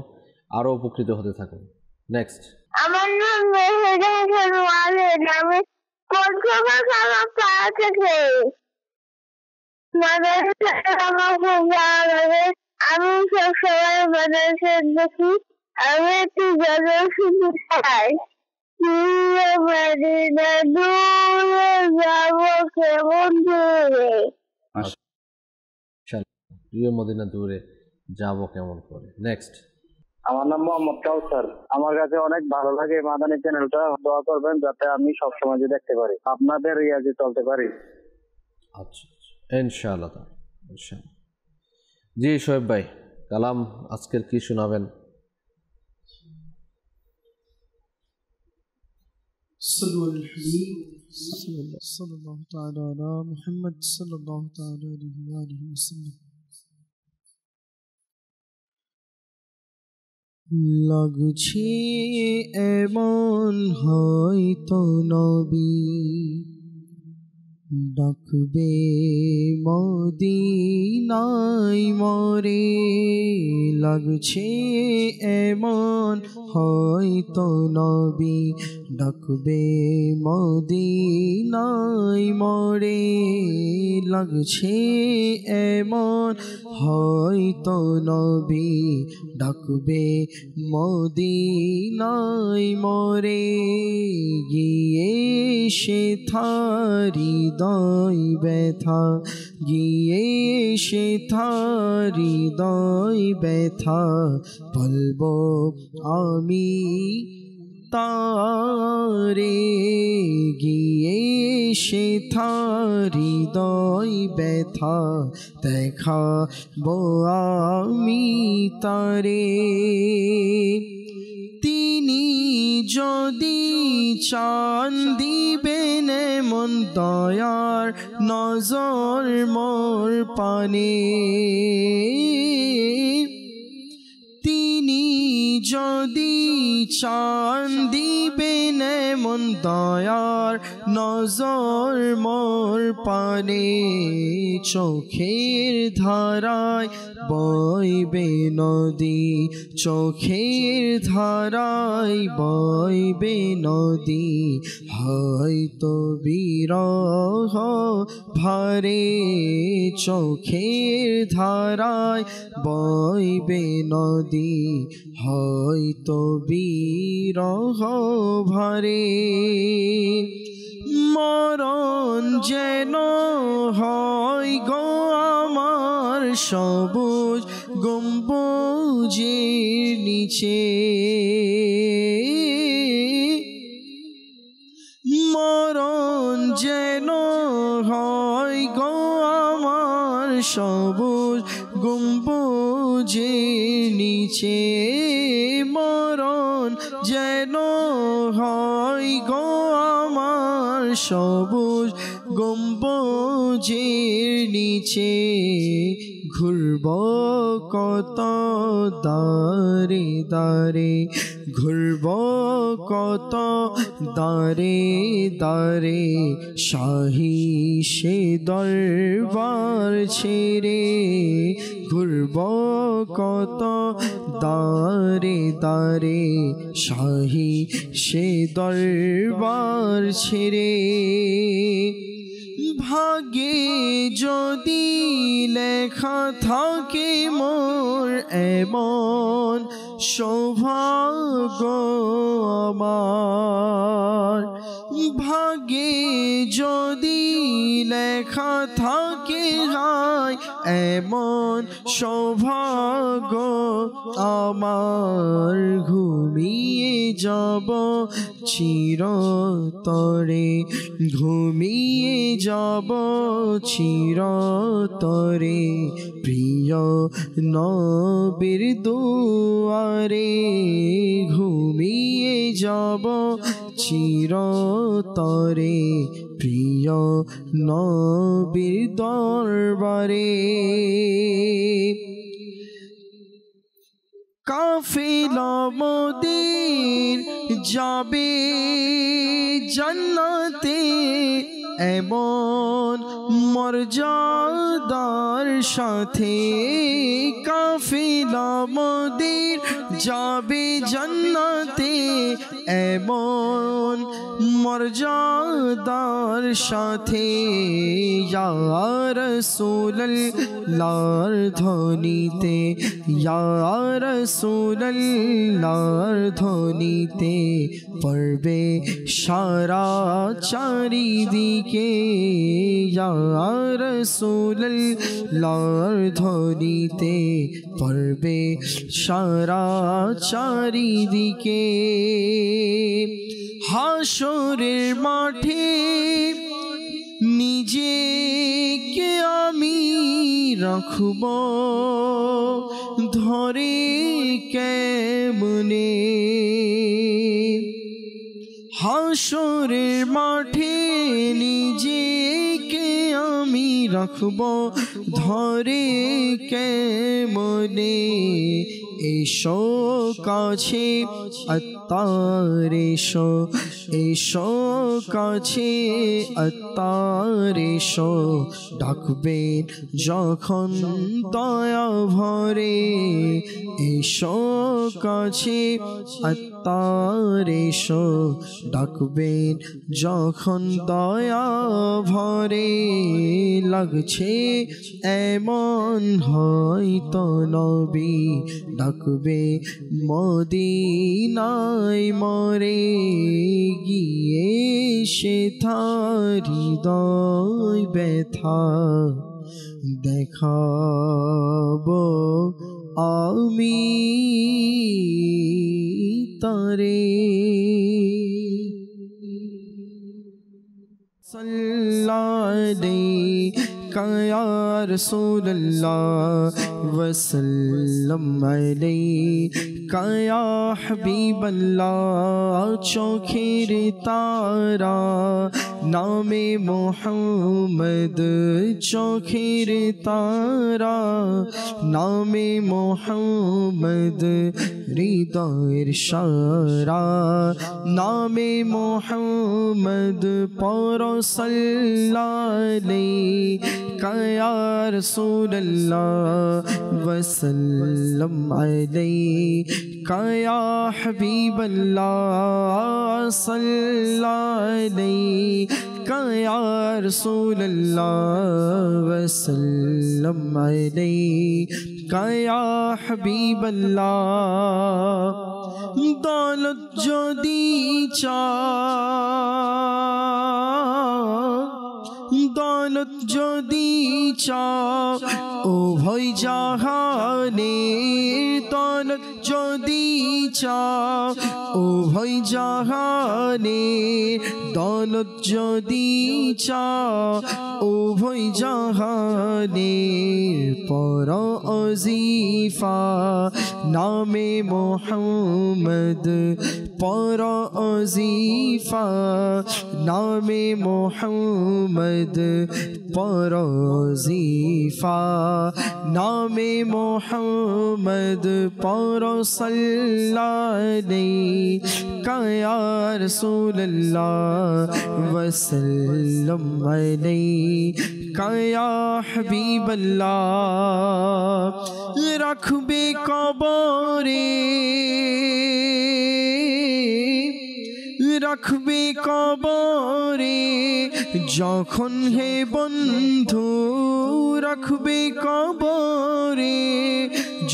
আরো উপকৃত হতে থাকুন। নেক্সট। আমার নাম মেহেদা হাসান ওয়ালিদ, আমি কলকাতা খারাপ পাড়া থেকে। মাদ্রাসা আমার খুব ভালো লাগে, আমি সবসময় মাদ্রাসা দেখি। আমি একটু গজল শুনতে চাই। মদিনা দূরে যাবো কেমন দূরে। প্রিয় মদিনা দূরে যাবো কেমন করে। নেক্সট। আমার নাম মোহাম্মদ কাউসার। আমার কাছে অনেক ভালো লাগে মাদানী চ্যানেলটা। দোয়া করবেন যাতে আমি সবসময় দেখতে পারি, আপনাদের রিয়াজে চলতে পারি। আচ্ছা, ইনশাআল্লাহ। ইনশাআল্লাহ। জি শোয়েব ভাই, কালাম আজকের কি শোনাবেন? সাল্লাল্লাহু তাআলা আলা মুহাম্মদ সাল্লাল্লাহু তাআলা আলাইহি ওয়া আলিহি ওয়াসাল্লাম। লাগছে এমন হয়তো নবী ডাকবে মদিনায় মরে। লাগছে এমন হয়তো নবী ডাকবে মদিনায় মরে। লাগছে এমন হয়তো নবী ডাকবে মদিনায় মরে। গিয়ে সে হৃদয় ব্যথা, গিয়ে সে হৃদয় ব্যথা বলবো আমি তারে। গিয়ে সে হৃদয় ব্যথা দেখাবো আমি তারে। তিনি যদি চান দিবেন মন দয়ার নজর মোর পানে। তিনি যদি চান দিবেন মন দয়ার নজর মোর পানে। চোখের ধারায় বইবে নদী, চোখের ধারায় বইবে নদী। হয়তো বিরহ ভারে, চোখের ধারায় বইবে নদী। হয়তো বিরহ ভারে। মরণ যেন হয় গো আমার সবুজ গম্বুজের নিচে। মরণ যেন হয় গো আমার সবুজ গম্বুজের নিচে। মরণ যেন হয় গো আমার সবুজ গম্বুজের নিচে। ঘুরব কত দারে দারে, ঘুরব কত দারে দারে শাহী সে দরবার ছেড়ে ঘুরব কত দারে দারে শাহী সে দরবার ছেড়ে ভাগে যদি লেখা থাকে মোর এমন সৌভাগ্য আমার ভাগে যদি লেখা থাকে হায় এমন সৌভাগ্য আমার ঘুমিয়ে যাব চিরতরে ঘুমিয়ে যাব চিরতরে প্রিয় নবীর দুয়ারে ঘুমিয়ে যাব চিরতরে প্রিয় নবীর দরবারে কাফেলা মোদের যাবে জান্নাতে এমন মর্যাদার সাথে কাফেলা মোদের যাবে জান্নাতে এমন মর্যাদার সাথে ইয়া রাসূলুল্লাহর ধ্বনিতে ইয়া রাসূলুল্লাহর ধ্বনিতে পড়বে সারা চারিদিকে ইয়া রাসূলুল্লাহর ধ্বনিতে পড়বে সারা চারিদিকে হাসরের মাঠে নিজেকে আমি রাখব ধরে কেমনে হাসরের মাঠে নিজেকে আমি রাখব ধরে কেমনে এসো কাছে আত্মার এসো এসো কাছে আত্মার এসো ডাকবেন যখন দয়া ভরে এসো কাছে আত্মার এসো ডাকবেন যখন দয়া ভরে লাগছে এমন হয়তো নবী ডাকবে মদিনায় মরে গিয়ে সে তার হৃদয় ব্যথা দেখাবো আমি তারে সাল্লাল্লাহু या रसूल अल्लाह वसल्लम अलैका या हबीब अल्लाह चौखेर तारा नामे मोहम्मद चौखेर तारा नामे मोहम्मद हृदयेर सारा नामे मोहम्मद पर सल्लल्लाहु या रसूल अल्लाह वसल्लम अलैका या हबीब अल्लाह सल्लल्लाहु अलैका या रसूल अल्लाह वसल्लम अलैका या हबीब अल्लाह दौलत जदी दौलत जदी ও ভয় জাহানে দৌলত যদি ও ভয় জাহানে দৌলত যদি ও ভয় জাহানে পর অজিফা নামে মোহাম্মদ पर अज़ीफ़ा नामे मोहम्मद पर अज़ीफ़ा नामे मोहम्मद पर सल्लल्लाहु या रसूलल्लाह वसल्लम अलैका या हबीबल्लाह। रखबे कबरे রাখবে কবরে যখন হে বন্ধু, রাখবে কবরে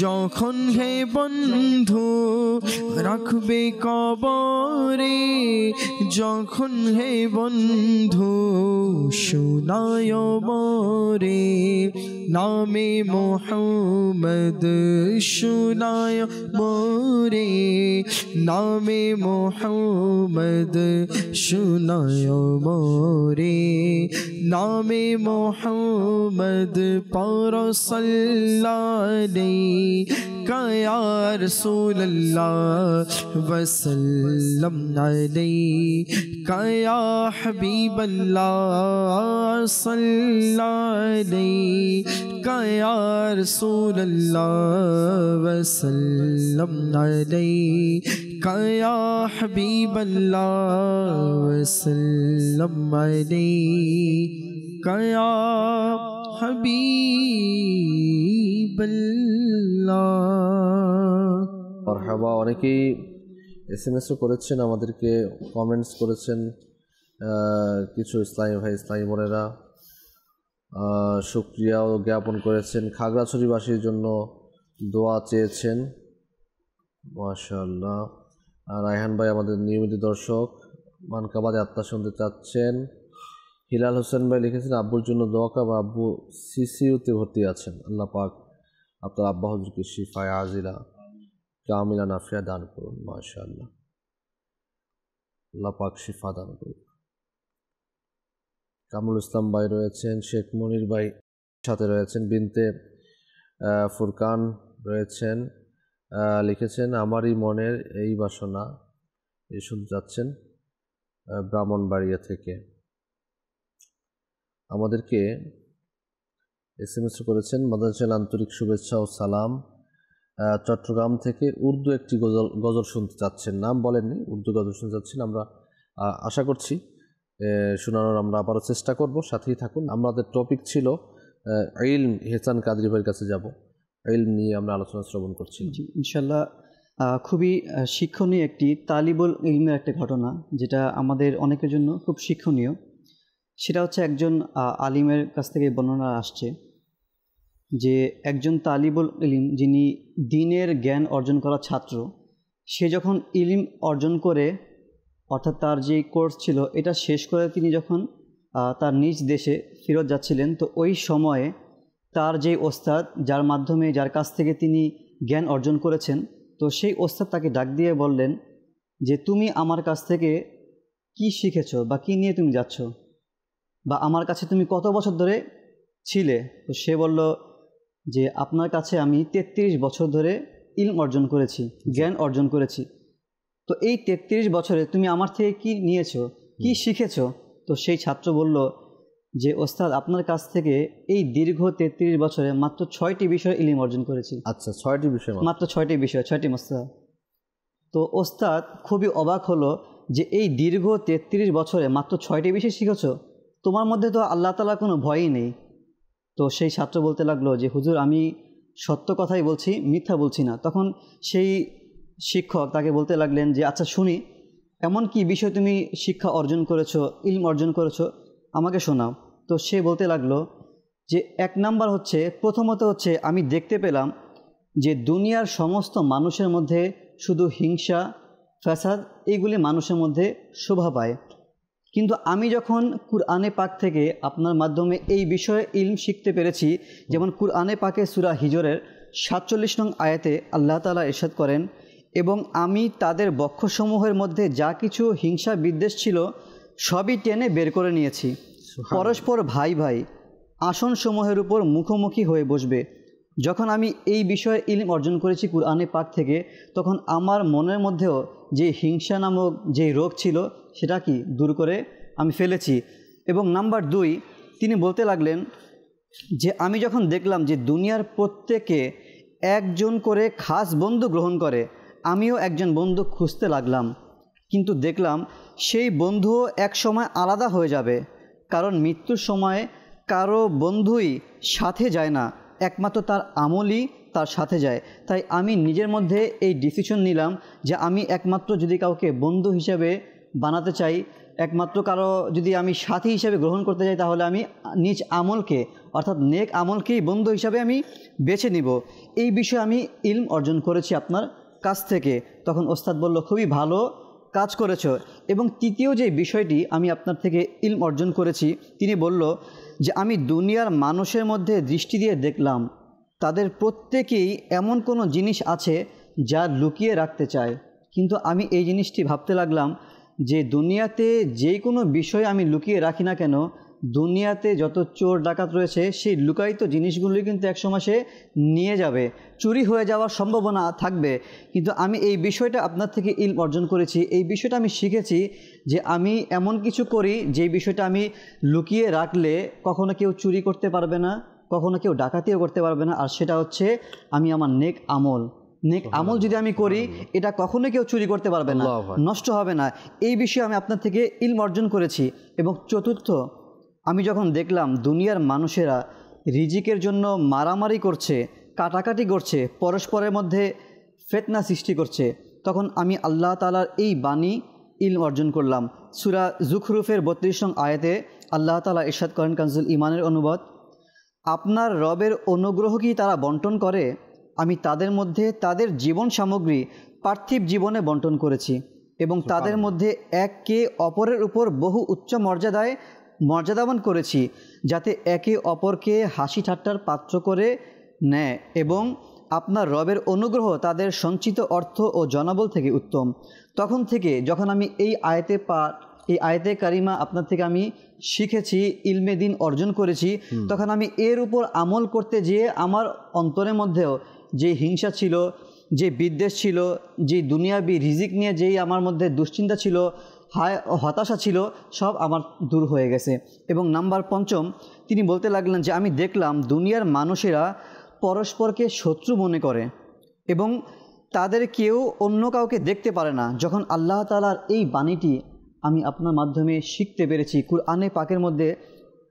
যখন হে বন্ধু, রাখবে কবরে যখন হে বন্ধু। শোনায় মোরে নামে মোহাম্মদ, শোনায় মোরে নামে মোহাম্মদ, শোনায় মোরে নামে মোহাম্মদ পর সাল্লাল্লাহু या रसूल अल्लाह वसल्लम अलैका या हबीब अल्लाह सल्लल्लाहु अलैका या रसूल अल्लाह वसल्लम अलैका या हबीब अल्लाह वसल्लम अलैका या মারহাবা। অনেকেই এসএমএসও করেছেন, আমাদেরকে কমেন্টস করেছেন কিছু ইসলামী ভাই, ইসলামী বোনেরা শুকরিয়াও জ্ঞাপন করেছেন। খাগড়াছড়িবাসীর জন্য দোয়া চেয়েছেন, মাশাআল্লাহ। রায়হান ভাই আমাদের নিয়মিত দর্শক, মানকাবাদে আত্মা শুনতে চাচ্ছেন। হিলাল হোসেন ভাই লিখেছেন আব্বুর জন্য দোয়া করব, আব্বু সিসিউতে ভর্তি আছেন। আল্লাহ পাক আপনার আব্বা হুজুরকে শিফায়ে আজিলা কামিলা নাফিয়া দান করুন, মাশাআল্লাহ। আল্লাহ পাক শিফা দান করুন। কামরুল ইসলাম ভাই রয়েছেন, শেখ মনির ভাই সাথে রয়েছেন, বিনতে ফুরকান রয়েছেন, লিখেছেন আমারই মনের এই বাসনা, এই শুনতে যাচ্ছেন ব্রাহ্মণবাড়িয়া থেকে। আমাদেরকে এসএমএস করেছেন মাদারীপুর আন্তরিক শুভেচ্ছা ও সালাম। চট্টগ্রাম থেকে উর্দু একটি গজল শুনতে চাচ্ছেন, নাম বলেননি, উর্দু গজল শুনতে চাচ্ছেন। আমরা আশা করছি শোনানোর আমরা আবারও চেষ্টা করব, সাথেই থাকুন। আমাদের টপিক ছিল ইলম, হেসান কাদরি ভাইয়ের কাছে যাব, ইলম নিয়ে আমরা আলোচনা শ্রবণ করছি। জি ইনশাল্লাহ, খুবই শিক্ষণীয় একটি তালিবুল ইলমের একটা ঘটনা, যেটা আমাদের অনেকের জন্য খুব শিক্ষণীয়। সেটা হচ্ছে একজন আলিমের কাছ থেকে বর্ণনা আসছে যে একজন তালিবুল ইলম, যিনি দ্বীনের জ্ঞান অর্জন করা ছাত্র, সে যখন ইলম অর্জন করে, অর্থাৎ তার যে কোর্স ছিল এটা শেষ করে তিনি যখন তার নিজ দেশে ফেরত যাচ্ছিলেন, তো ওই সময়ে তার যে ওস্তাদ, যার মাধ্যমে, যার কাছ থেকে তিনি জ্ঞান অর্জন করেছেন, তো সেই ওস্তাদ তাকে ডাক দিয়ে বললেন যে তুমি আমার কাছ থেকে কি শিখেছো বা কি নিয়ে তুমি যাচ্ছ, বা আমার কাছে তুমি কত বছর ধরে ছিলে। তো সে বলল যে আপনার কাছে আমি 33 বছর ধরে ইলম অর্জন করেছি, জ্ঞান অর্জন করেছি। তো এই 33 বছরে তুমি আমার থেকে কি নিয়েছো, কি শিখেছো? তো সেই ছাত্র বলল যে ওস্তাদ আপনার কাছ থেকে এই দীর্ঘ 33 বছরে মাত্র 6টি বিষয়ে ইলম অর্জন করেছি। আচ্ছা, 6টি বিষয়, মাত্র 6টি বিষয়, 6টি মাসলা। তো ওস্তাদ খুবই অবাক হলো যে এই দীর্ঘ 33 বছরে মাত্র 6টি বিষয় শিখেছো, তোমার মধ্যে তো আল্লাহ তাআলা কোনো ভয়ই নেই। তো সেই ছাত্র বলতে লাগলো যে হুজুর আমি সত্য কথাই বলছি, মিথ্যা বলছি না। তখন সেই শিক্ষক তাকে বলতে লাগলেন যে আচ্ছা শুনি, এমন কি বিষয় তুমি শিক্ষা অর্জন করেছো, ইলম অর্জন করেছো, আমাকে শোনাও। তো সে বলতে লাগলো যে এক নাম্বার হচ্ছে, প্রথমত হচ্ছে আমি দেখতে পেলাম যে দুনিয়ার সমস্ত মানুষের মধ্যে শুধু হিংসা, ফ্যাসাদ, এইগুলি মানুষের মধ্যে শোভা পায়। কিন্তু আমি যখন কুরআনে পাক থেকে আপনার মাধ্যমে এই বিষয়ে ইলম শিখতে পেরেছি, যেমন কুরআনে পাকে সূরা হিজরের 47 নং আয়াতে আল্লাহ তাআলা ইরশাদ করেন, এবং আমি তাদের বক্ষসমূহের মধ্যে যা কিছু হিংসা বিদ্বেষ ছিল সবই টেনে বের করে নিয়েছি। পরস্পর ভাই ভাই আসনসমূহের উপর মুখোমুখি হয়ে বসবে, যখন আমি এই বিষয়ে ইলম অর্জন করেছি কুরআনে পাক থেকে, তখন আমার মনের মধ্যেও যে হিংসা নামক যে রোগ ছিল সেটা কি দূর করে আমি ফেলেছি। এবং নাম্বার 2, তিনি বলতে লাগলেন যে আমি যখন দেখলাম যে দুনিয়ার প্রত্যেকে একজন করে খাস বন্ধু গ্রহণ করে, আমিও একজন বন্ধু খুঁজতে লাগলাম, কিন্তু দেখলাম সেই বন্ধুও এক সময় আলাদা হয়ে যাবে, কারণ মৃত্যুর সময় কারো বন্ধুই সাথে যায় না, একমাত্র তার আমলই তার সাথে যায়। তাই আমি নিজের মধ্যে এই ডিসিশন নিলাম যে আমি একমাত্র যদি কাউকে বন্ধু হিসেবে বানাতে চাই, একমাত্র কারো যদি আমি সাথী হিসেবে গ্রহণ করতে চাই, তাহলে আমি নিজ আমলকে অর্থাৎ নেক আমলকেই বন্ধু হিসাবে আমি বেছে নিব। এই বিষয়ে আমি ইলম অর্জন করেছি আপনার কাছ থেকে। তখন ওস্তাদ বলল, খুবই ভালো কাজ করেছো। এবং তৃতীয় যে বিষয়টি আমি আপনার থেকে ইলম অর্জন করেছি, তিনি বলল যে আমি দুনিয়ার মানুষের মধ্যে দৃষ্টি দিয়ে দেখলাম তাদের প্রত্যেকেই এমন কোনো জিনিস আছে যা লুকিয়ে রাখতে চায়, কিন্তু আমি এই জিনিসটি ভাবতে লাগলাম যে দুনিয়াতে যে কোনো বিষয় আমি লুকিয়ে রাখি না কেন, দুনিয়াতে যত চোর ডাকাত রয়েছে সেই লুকায়িত জিনিসগুলোই কিন্তু একসময় সে নিয়ে যাবে, চুরি হয়ে যাওয়ার সম্ভাবনা থাকবে। কিন্তু আমি এই বিষয়টা আপনার থেকে ইলম অর্জন করেছি, এই বিষয়টা আমি শিখেছি যে আমি এমন কিছু করি যেই বিষয়টা আমি লুকিয়ে রাখলে কখনো কেউ চুরি করতে পারবে না, কখনো কেউ ডাকাতিও করতে পারবে না, আর সেটা হচ্ছে আমি আমার নেক আমল যদি আমি করি এটা কখনো কেউ চুরি করতে পারবে না, নষ্ট হবে না। এই বিষয়ে আমি আপনার থেকে ইলম অর্জন করেছি। এবং চতুর্থ, আমি যখন দেখলাম দুনিয়ার মানুষেরা রিজিকের জন্য মারামারি করছে, কাটাকাটি করছে, পরস্পরের মধ্যে ফিতনা সৃষ্টি করছে, তখন আমি আল্লাহ তাআলার এই বাণী ইলম অর্জন করলাম। সূরা যুখরুফের 32 নং আয়াতে আল্লাহ তাআলা ইরশাদ করেন, কানজুল ঈমানের অনুবাদ, আপনার রবের অনুগ্রহ কি তারা বন্টন করে? আমি তাদের মধ্যে তাদের জীবন সামগ্রী পার্থিব জীবনে বন্টন করেছি এবং তাদের মধ্যে একে অপরের উপর বহু উচ্চ মর্যাদাবান করেছি, যাতে একে অপরকে হাসি ঠাট্টার পাত্র করে নেয়, এবং আপনার রবের অনুগ্রহ তাদের সঞ্চিত অর্থ ও জনবল থেকে উত্তম। তখন থেকে যখন আমি এই আয়াতে কারিমা আপনার থেকে আমি শিখেছি, ইলমে দিন অর্জন করেছি, তখন আমি এর উপর আমল করতে যেয়ে আমার অন্তরের মধ্যেও যে হিংসা ছিল, যে বিদ্বেষ ছিল, যে দুনিয়াবি রিজিক নিয়ে যেই আমার মধ্যে দুশ্চিন্তা ছিল, হতাশা ছিল, সব আমার দূর হয়ে গেছে। এবং নাম্বার 5, তিনি বলতে লাগলেন যে আমি দেখলাম দুনিয়ার মানুষেরা পরস্পরকে শত্রু মনে করে এবং তাদের কেউ অন্য কাউকে দেখতে পারে না। যখন আল্লাহ তাআলার এই বাণীটি আমি আপনার মাধ্যমে শিখতে পেরেছি, কুরআনে পাকের মধ্যে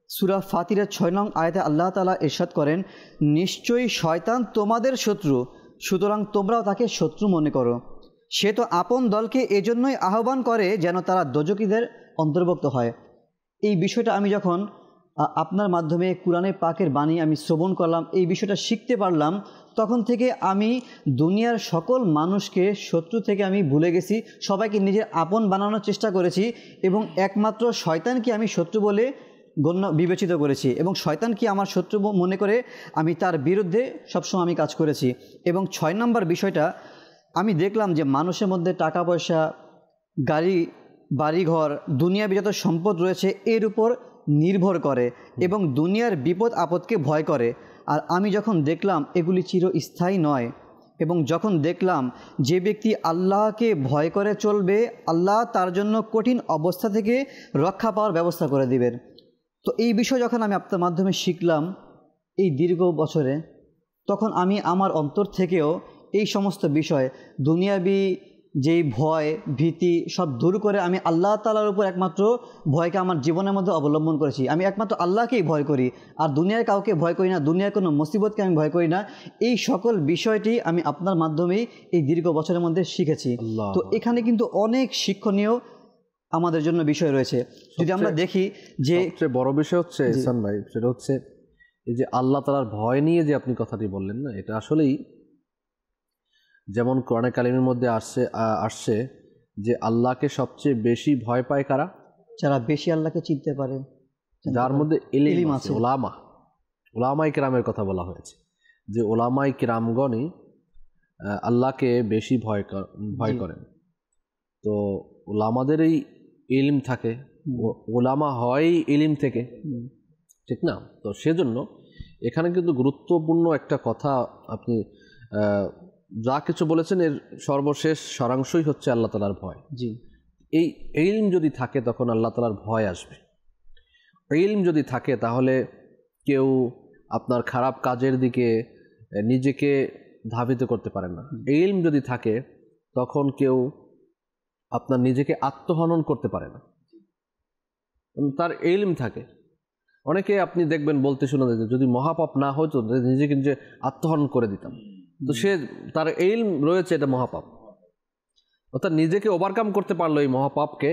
সূরা ফাতিরের 6 নং আয়াতে আল্লাহ তাআলা ইরশাদ করেন, নিশ্চয়ই শয়তান তোমাদের শত্রু, সুতরাং তোমরাও তাকে শত্রু মনে করো। সে তো আপন দলকে এজন্যই আহ্বান করে যেন তারা দোজখীদের অন্তর্ভুক্ত হয়। এই বিষয়টা আমি যখন আপনার মাধ্যমে কুরআনে পাকের বাণী আমি শ্রবণ করলাম, এই বিষয়টা শিখতে পারলাম, তখন থেকে আমি দুনিয়ার সকল মানুষকে শত্রু থেকে আমি ভুলে গেছি, সবাইকে নিজের আপন বানানোর চেষ্টা করেছি এবং একমাত্র শয়তানকে আমি শত্রু বলে বিবেচিত করেছি এবং শয়তানকে আমার শত্রু মনে করে আমি তার বিরুদ্ধে সবসময় আমি কাজ করেছি। এবং 6 নম্বর বিষয়টা আমি দেখলাম যে মানুষের মধ্যে টাকা পয়সা, গাড়ি, বাড়িঘর, দুনিয়াবি যত সম্পদ রয়েছে এর উপর নির্ভর করে এবং দুনিয়ার বিপদ আপদকে ভয় করে। আর আমি যখন দেখলাম এগুলি চিরস্থায়ী নয় এবং যখন দেখলাম যে ব্যক্তি আল্লাহকে ভয় করে চলবে, আল্লাহ তার জন্য কঠিন অবস্থা থেকে রক্ষা পাওয়ার ব্যবস্থা করে দিবেন। তো এই বিষয় যখন আমি আপনার মাধ্যমে শিখলাম এই দীর্ঘ বছরে, তখন আমি আমার অন্তর থেকেও এই সমস্ত বিষয়, দুনিয়াবি যেই ভয় ভীতি সব দূর করে আমি আল্লাহ তাআলার উপর একমাত্র ভয়কে আমার জীবনের মধ্যে অবলম্বন করেছি। আমি একমাত্র আল্লাহকেই ভয় করি, আর দুনিয়ার কাউকে ভয় করি না, দুনিয়ার কোনো মুসিবতকে আমি ভয় করি না। এই সকল বিষয়টি আমি আপনার মাধ্যমেই এই দীর্ঘ বছরের মধ্যে শিখেছি। তো এখানে কিন্তু অনেক শিক্ষণীয় আমাদের জন্য বিষয় রয়েছে। যদি আমরা দেখি যে সবচেয়ে বড় বিষয় হচ্ছে ইহসান ভাই, সেটা হচ্ছে এই যে আল্লাহ তাআলার ভয় নিয়ে যে আপনি কথাটি বললেন না, এটা আসলেই যেমন কোরআনে কারিমের মধ্যে আসছে যে আল্লাহকে সবচেয়ে বেশি ভয় পায় কারা? যারা বেশি আল্লাহকে চিনতে পারে, যার মধ্যে ইলম আছে, ওলামায়ে কেরামের কথা বলা হয়েছে যে ওলামায়ে কেরামগণই আল্লাহকে বেশি ভয় করেন। তো ওলামাদেরই ইলম থাকে, ওলামা হয় ইলম থেকে, ঠিক না? তো সেজন্য এখানে কিন্তু গুরুত্বপূর্ণ একটা কথা আপনি যা কিছু বলেছেন এর সর্বশেষ সারাংশই হচ্ছে আল্লাহ তাআলার ভয়। জি, এই ইলম যদি থাকে তখন আল্লাহ তাআলার ভয় আসবে। ইলম যদি থাকে তাহলে কেউ আপনার খারাপ কাজের দিকে নিজেকে ধাবিত করতে পারে না। ইলম যদি থাকে তখন কেউ আপনার নিজেকে আত্মহনন করতে পারে না, তার ইলম থাকে। অনেকে আপনি দেখবেন বলতে শোনা যায় যদি মহাপাপ না হতো নিজেকে নিজে আত্মহনন করে দিতাম, তো সে তার ইলম রয়েছে, এটা মহাপাপ। অর্থাৎ নিজেকে ওভারকাম করতে পারলো এই মহাপাপকে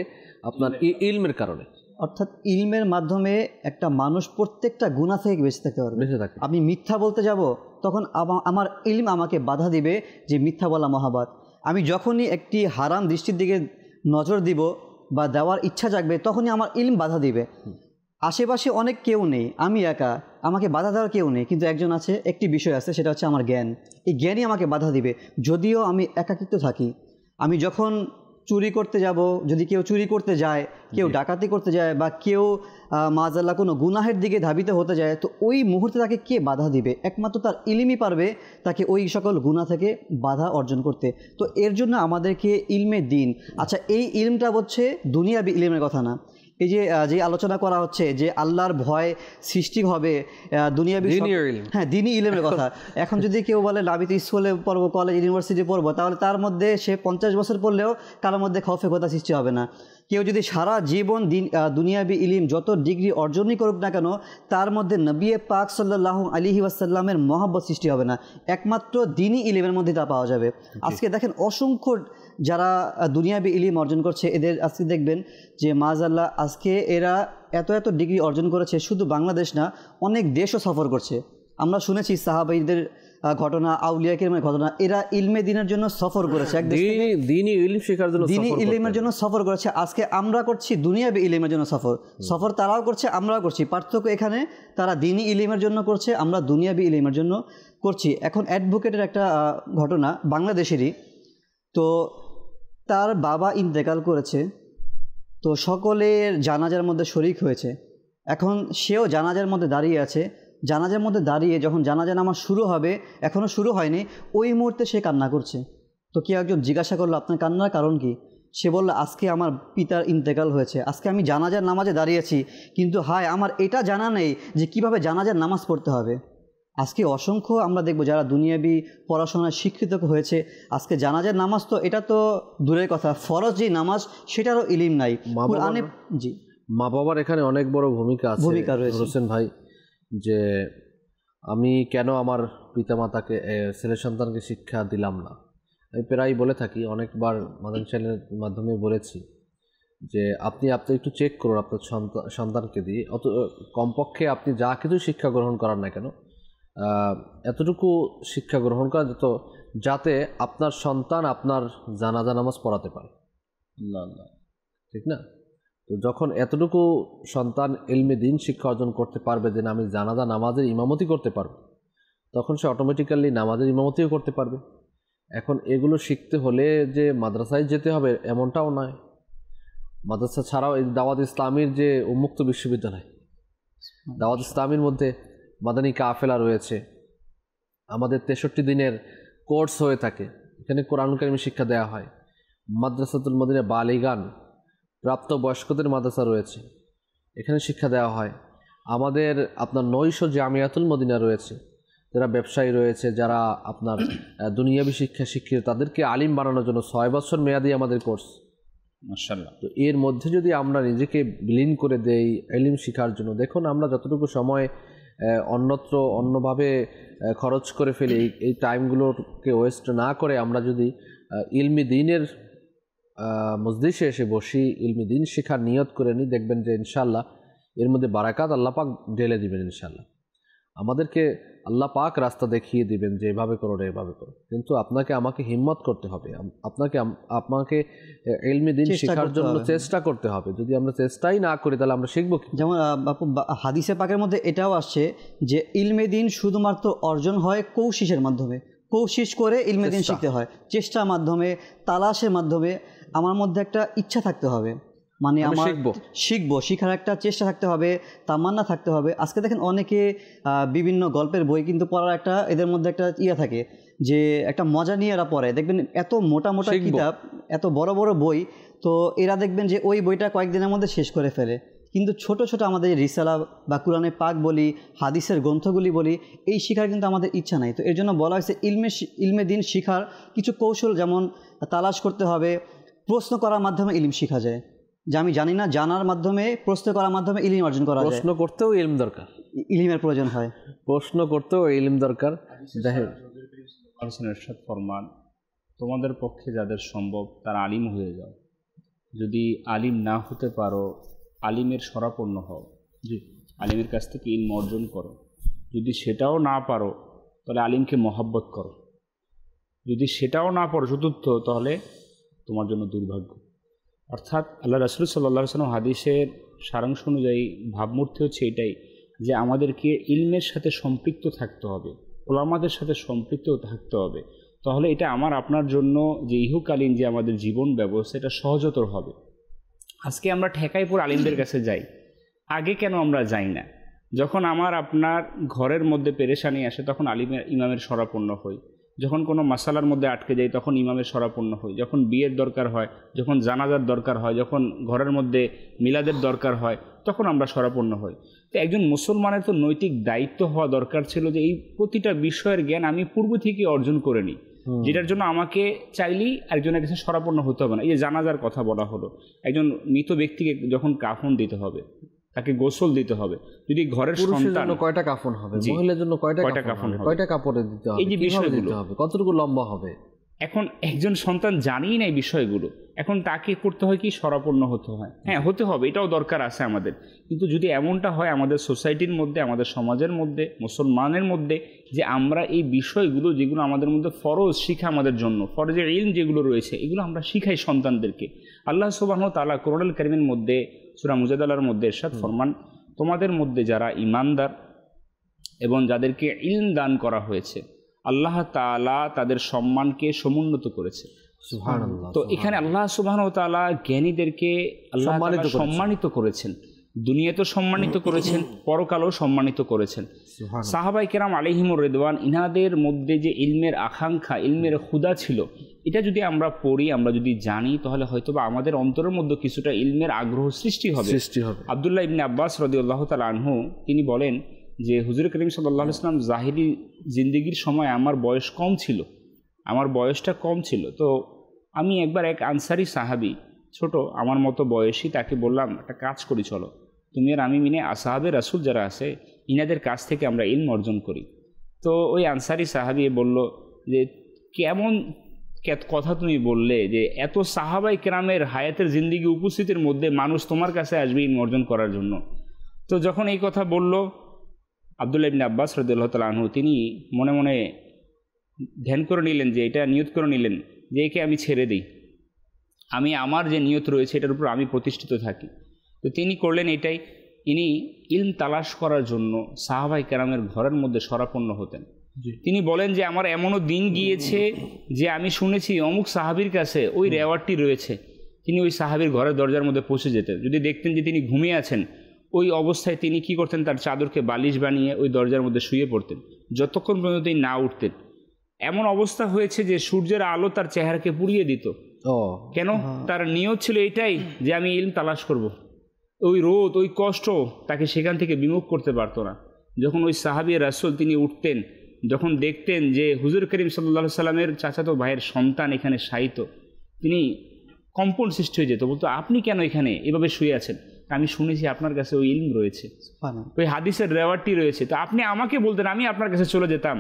আপনার ইলমের কারণে। অর্থাৎ ইলমের মাধ্যমে একটা মানুষ প্রত্যেকটা গুনাহ থেকে বেঁচে থাকতে পারবে। বেঁচে থাকে। আমি মিথ্যা বলতে যাব তখন আমার ইলম আমাকে বাধা দিবে যে মিথ্যা বলা মহাপাপ। আমি যখনই একটি হারাম দৃষ্টির দিকে নজর দিব বা দেওয়ার ইচ্ছা জাগবে তখনই আমার ইলম বাধা দিবে। আশেপাশে অনেক কেউ নেই, আমি একা, আমাকে বাধা দেওয়ার কেউ নেই, কিন্তু একজন আছে, একটি বিষয় আছে, সেটা হচ্ছে আমার জ্ঞান। এই জ্ঞানই আমাকে বাধা দিবে। যদিও আমি একাকিত্ব থাকি, আমি যখন চুরি করতে যাব, যদি কেউ চুরি করতে যায়, কেউ ডাকাতি করতে যায় বা কেউ মাযাল্লাহ কোনো গুনাহের দিকে ধাবিত হতে যায়, তো ওই মুহূর্তে তাকে কে বাধা দিবে? একমাত্র তার ইলমই পারবে তাকে ওই সকল গুনাহ থেকে বাধা অর্জন করতে। তো এর জন্য আমাদেরকে ইলমে দ্বীন, আচ্ছা এই ইলমটা হচ্ছে দুনিয়াবি ইলমের কথা না। এই যে আলোচনা করা হচ্ছে যে আল্লাহর ভয় সৃষ্টি হবে দুনিয়াবি, হ্যাঁ দ্বীনি ইলমের কথা। এখন যদি কেউ বলে আমি তো স্কুলে পড়বো, কলেজ ইউনিভার্সিটি পড়বো, তাহলে তার মধ্যে সে 50 বছর পড়লেও কারোর মধ্যে খৌফে খোদা সৃষ্টি হবে না। কেউ যদি সারা জীবন দুনিয়াবি ইলম যত ডিগ্রি অর্জনই করুক না কেন, তার মধ্যে নবী পাক সাল্লাল্লাহু আলাইহি ওয়াসাল্লামের মহব্বত সৃষ্টি হবে না। একমাত্র দ্বীনি ইলমের মধ্যে তা পাওয়া যাবে। আজকে দেখেন অসংখ্য যারা দুনিয়াবি ইলম অর্জন করছে, এদের আজকে দেখবেন যে মাযাল্লাহ আজকে এরা এত এত ডিগ্রি অর্জন করেছে, শুধু বাংলাদেশ না অনেক দেশও সফর করছে। আমরা শুনেছি সাহাবাইদের ঘটনা, আউলিয়া কিরামের ঘটনা, এরা ইলমে দ্বীনের জন্য সফর করেছে, এক দেশ থেকে দ্বীনি ইলম শেখার জন্য, দ্বীনি ইলমের জন্য সফর করেছে। আজকে আমরা করছি দুনিয়াবি ইলমের জন্য সফর তারাও করছে, আমরাও করছি। পার্থক্য এখানে তারা দ্বীনি ইলমের জন্য করছে, আমরা দুনিয়াবি ইলমের জন্য করছি। এখন অ্যাডভোকেটের একটা ঘটনা বাংলাদেশেরই, তো তার বাবা ইন্তেকাল করেছে, তো সকলের জানাজার মধ্যে শরিক হয়েছে। এখন সেও জানাজার মধ্যে দাঁড়িয়ে আছে, জানাজার মধ্যে দাঁড়িয়ে যখন জানাজা নামাজ শুরু হবে, এখনও শুরু হয়নি, ওই মুহূর্তে সে কান্না করছে। তো কেউ একজন জিজ্ঞাসা করলো আপনার কান্নার কারণ কি? সে বলল আজকে আমার পিতার ইন্তেকাল হয়েছে, আজকে আমি জানাজার নামাজে দাঁড়িয়েছি, কিন্তু হায় আমার এটা জানা নেই যে কিভাবে জানাজার নামাজ পড়তে হবে। আজকে অসংখ্য আমরা দেখব যারা দুনিয়াবি পড়াশোনায় শিক্ষিত হয়েছে, আজকে জানাজার নামাজ তো এটা তো দূরের কথা, ফরজ যে নামাজ সেটারও ইলম নাই। জি, মা বাবার এখানে অনেক বড় ভূমিকা রয়েছে হোসেন ভাই। যে আমি কেন আমার পিতামাতাকে, ছেলে সন্তানকে শিক্ষা দিলাম না। আমি প্রায় বলে থাকি, অনেকবার মাদানী চ্যানেলের মাধ্যমে বলেছি যে আপনি একটু চেক করুন আপনার সন্তানকে দিয়ে, অত কমপক্ষে আপনি যা কিছু শিক্ষা গ্রহণ করার না কেন, এতটুকু শিক্ষা গ্রহণ করা যেত যাতে আপনার সন্তান আপনার জানাজা নামাজ পড়াতে পারে। ঠিক না? তো যখন এতটুকু সন্তান ইলমে দ্বীন শিক্ষা অর্জন করতে পারবে যে আমি জানাজা নামাজের ইমামতি করতে পারবো, তখন সে অটোমেটিক্যালি নামাজের ইমামতিও করতে পারবে। এখন এগুলো শিখতে হলে যে মাদ্রাসায় যেতে হবে এমনটাও নয়। মাদ্রাসা ছাড়াও এই দাওয়াত ইসলামীর যে উন্মুক্ত বিশ্ববিদ্যালয়, দাওয়াত ইসলামীর মধ্যে মাদানী কাফেলা রয়েছে, আমাদের 63 দিনের কোর্স হয়ে থাকে, এখানে কোরআনুল কারীম শিক্ষা দেওয়া হয়। মাদ্রাসাতুল মদিনা বালিগান, প্রাপ্ত বয়স্কদের মাদ্রাসা রয়েছে, এখানে শিক্ষা দেওয়া হয়। আমাদের আপনার 900 জামিয়াতুল মদিনা রয়েছে, যারা ব্যবসায়ী রয়েছে, যারা আপনার দুনিয়াবি শিক্ষা শিক্ষিত, তাদেরকে আলিম বানানোর জন্য 6 বছর মেয়াদি আমাদের কোর্স। মাশাআল্লাহ। তো এর মধ্যে যদি আমরা নিজেকে বিলীন করে দেই ইলম শেখার জন্য, দেখুন আমরা যতটুকু সময় অন্যভাবে খরচ করে ফেলি, এই টাইমগুলোকে ওয়েস্ট না করে আমরা যদি ইলমি দ্বীনের মজলিসে এসে বসি, ইলমি দ্বীন শেখার নিয়ত করে নিই, দেখবেন যে ইনশাআল্লাহ এর মধ্যে বারাকাত আল্লাহ পাক ঢেলে দিবেন। ইনশাআল্লাহ আমাদেরকে আল্লাহ পাক রাস্তা দেখিয়ে দিবেন যে এভাবে করো, এভাবে করো। কিন্তু আপনাকে আমাকে হিম্মত করতে হবে, আপনাকে ইলমি দ্বীন শেখার জন্য চেষ্টা করতে হবে। যদি আমরা চেষ্টাই না করি তাহলে আমরা শিখবো কি? যেমন হাদিসে পাকের মধ্যে এটাও আসছে যে ইলমে দ্বীন শুধুমাত্র অর্জন হয় কৌশিসের মাধ্যমে, কৌশিস করে ইলমে দ্বীন শিখতে হয়, চেষ্টার মাধ্যমে, তালাশের মাধ্যমে। আমার মধ্যে একটা ইচ্ছা থাকতে হবে, মানে আমার শিখবো, শেখার একটা চেষ্টা থাকতে হবে, তামান্না থাকতে হবে। আজকে দেখেন অনেকে বিভিন্ন গল্পের বই কিন্তু পড়ার একটা এদের মধ্যে একটা থাকে যে একটা মজা নিয়ে এরা পড়ে। দেখবেন এত মোটা মোটা কিতাব, এত বড় বড় বই, তো এরা দেখবেন যে ওই বইটা কয়েকদিনের মধ্যে শেষ করে ফেলে। কিন্তু ছোট ছোট আমাদের রিসালা বা কোরআনে পাক বলি, হাদিসের গ্রন্থগুলি বলি, এই শেখার কিন্তু আমাদের ইচ্ছা নাই। তো এর জন্য বলা হয়েছে ইলমে দিন শেখার কিছু কৌশল, যেমন তালাশ করতে হবে, প্রশ্ন করার মাধ্যমে ইলম শেখা যায়। যে আমি জানি না, জানার মাধ্যমে, প্রশ্ন করার মাধ্যমে ইলম অর্জন করা যায়। প্রশ্ন করতেও ইলম দরকার, ইলমের প্রয়োজন হয়, প্রশ্ন করতেও ইলম দরকার। দেখেন ইরশাদ ফরমান, তোমাদের পক্ষে যাদের সম্ভব তারা আলিম হয়ে যাও, যদি আলিম না হতে পারো আলিমের শরাপন্ন হও, আলিমের কাছ থেকে ইলম অর্জন করো। যদি সেটাও না পারো তাহলে আলিমকে মহব্বত করো, যদি সেটাও না পারো চতুর্থ, তাহলে তোমার জন্য দুর্ভাগ্য। অর্থাৎ আল্লাহ রাসূল সাল্লাল্লাহু আলাইহি ওয়াসাল্লাম হাদিসের সারাংশ অনুযায়ী ভাবমূর্তি হচ্ছে এটাই যে আমাদেরকে ইলমের সাথে সম্পৃক্ত থাকতে হবে, ওলামাদের সাথে সম্পৃক্ত থাকতে হবে। তাহলে এটা আমার আপনার জন্য যে ইহকালীন যে আমাদের জীবন ব্যবস্থা, এটা সহজতর হবে। আজকে আমরা ঠেকাই পড়ে আলিমদের কাছে যাই, আগে কেন আমরা যাই না? যখন আমার আপনার ঘরের মধ্যে পেরেশানি আসে তখন ইমামের শরাপন্ন হই, যখন কোনো মাসালার মধ্যে আটকে যাই তখন ইমামের শরাপন্ন হই, যখন বিয়ের দরকার হয়, যখন জানাজার দরকার হয়, যখন ঘরের মধ্যে মিলাদের দরকার হয়, তখন আমরা শরাপন্ন হই। তো একজন মুসলমানের তো নৈতিক দায়িত্ব হওয়া দরকার ছিল যে এই প্রতিটা বিষয়ের জ্ঞান আমি পূর্ব থেকে অর্জন করে নিই, যেটার জন্য আমাকে চাইলেই একজনের কাছে শরাপন্ন হতে হবে না। এই যে জানাজার কথা বলা হলো, একজন মৃত ব্যক্তিকে যখন কাফন দিতে হবে, তাকে গোসল দিতে হবে, যদি ঘরের সন্তান কয়টা কাফন হবে, মহিলার জন্য কয়টা কাফন হবে, কয়টা কাপড়ে দিতে হবে, এই যে বিষয়গুলো হবে, কতটুকু লম্বা হবে, এখন একজন সন্তান জানিই না এই বিষয়গুলো, এখন তাকে করতে হয় কি শরাপন্ন হতে হয়। হ্যাঁ, হতে হবে, এটাও দরকার আছে আমাদের। কিন্তু যদি এমনটা হয় আমাদের সোসাইটির মধ্যে, আমাদের সমাজের মধ্যে, মুসলমানের মধ্যে, যে আমরা এই বিষয়গুলো যেগুলো আমাদের মধ্যে ফরজ শিখা, আমাদের জন্য ফরজের ইলম যেগুলো রয়েছে, এগুলো আমরা শিখাই সন্তানদেরকে। আল্লাহ সুবহানাহু ওয়া তাআলা কোরআনুল কারীমের মধ্যে সূরা মুজাদালার মধ্যে ইরশাদ ফরমান, তোমাদের মধ্যে যারা ঈমানদার এবং যাদেরকে ইলম দান করা হয়েছে, আল্লাহ তাআলা তাদের সম্মানকে সমুন্নত করেছে। সুবহানাল্লাহ। তো এখানে আল্লাহ সুবহানাহু ওয়া তাআলা জ্ঞানীদেরকে আল্লাহ সম্মানিত করেছেন, দুনিয়াতেও সম্মানিত করেছেন, পরকালেও সম্মানিত করেছেন। সাহাবায়ে কেরাম আলাইহিমুর রিদওয়ান, ইনাদের মধ্যে যে ইলমের আকাঙ্ক্ষা, ইলমের ক্ষুধা ছিল, এটা যদি আমরা পড়ি, আমরা যদি জানি, তাহলে হয়তোবা আমাদের অন্তরের মধ্যে কিছুটা ইলমের আগ্রহ সৃষ্টি হবে। আব্দুল্লাহ ইবনে আব্বাস রাদিয়াল্লাহু তাআলা আনহু তিনি বলেন যে হুজুর করিম সাল্লাল্লাহু আলাইহি ওয়াসাল্লাম জাহিলি জিন্দেগির সময় আমার বয়স কম ছিল, আমার বয়সটা কম ছিল। তো আমি একবার এক আনসারি সাহাবি, ছোট আমার মতো বয়সী, তাকে বললাম একটা কাজ করি, চলো তুমি আর আমি মিলে আসহাবে রাসূল যারা আছে ইনাদের কাছ থেকে আমরা ইলম অর্জন করি। তো ওই আনসারি সাহাবি বলল যে কেমন কথা তুমি বললে, যে এত সাহাবায়ে কেরামের হায়াতের জিন্দেগি উপস্থিতির মধ্যে মানুষ তোমার কাছে আসবে ইলম অর্জন করার জন্য। তো যখন এই কথা বলল আব্দুল্লাহ ইবনে আব্বাস রাদিয়াল্লাহু তাআলা আনহু, তিনি মনে মনে ধ্যান করে নিলেন, যে এটা নিয়ত করে নিলেন যে একে আমি ছেড়ে দিই, আমি আমার যে নিয়ত রয়েছে এটার উপর আমি প্রতিষ্ঠিত থাকি। তো তিনি করলেন এটাই, ইনি ইলম তালাশ করার জন্য সাহাবায়ে কেরামের ঘরের মধ্যে শরাপন্ন হতেন। তিনি বলেন যে আমার এমনও দিন গিয়েছে যে আমি শুনেছি অমুক সাহাবীর কাছে ওই রেওয়ার্ডটি রয়েছে, তিনি ওই সাহাবীর ঘরের দরজার মধ্যে পৌঁছে যেতেন। যদি দেখতেন যে তিনি ঘুমিয়ে আছেন, ওই অবস্থায় তিনি কি করতেন, তার চাদরকে বালিশ বানিয়ে ওই দরজার মধ্যে শুয়ে পড়তেন যতক্ষণ পর্যন্ত তিনি না উঠতেন। এমন অবস্থা হয়েছে যে সূর্যের আলো তার চেহারাকে পুড়িয়ে দিত। কেন? তার নিয়ত ছিল এটাই যে আমি ইলম তালাশ করব। ওই রোদ, ওই কষ্ট তাকে সেখান থেকে বিমুখ করতে পারতো না। যখন ওই সাহাবী রাসূল তিনি উঠতেন, যখন দেখতেন যে হুজুর করিম সাল্লাল্লাহু আলাইহি সাল্লামের চাচাতো ভাইয়ের সন্তান এখানে শায়িত, তিনি কম্পন সৃষ্টি হয়ে যেত, বলতো আপনি কেন এখানে এভাবে শুয়ে আছেন? আমি শুনেছি আপনার কাছে ওই ইলম রয়েছে, ওই হাদিসের রেওয়ার্ডটি রয়েছে, তো আপনি আমাকে বলতেন, আমি আপনার কাছে চলে যেতাম,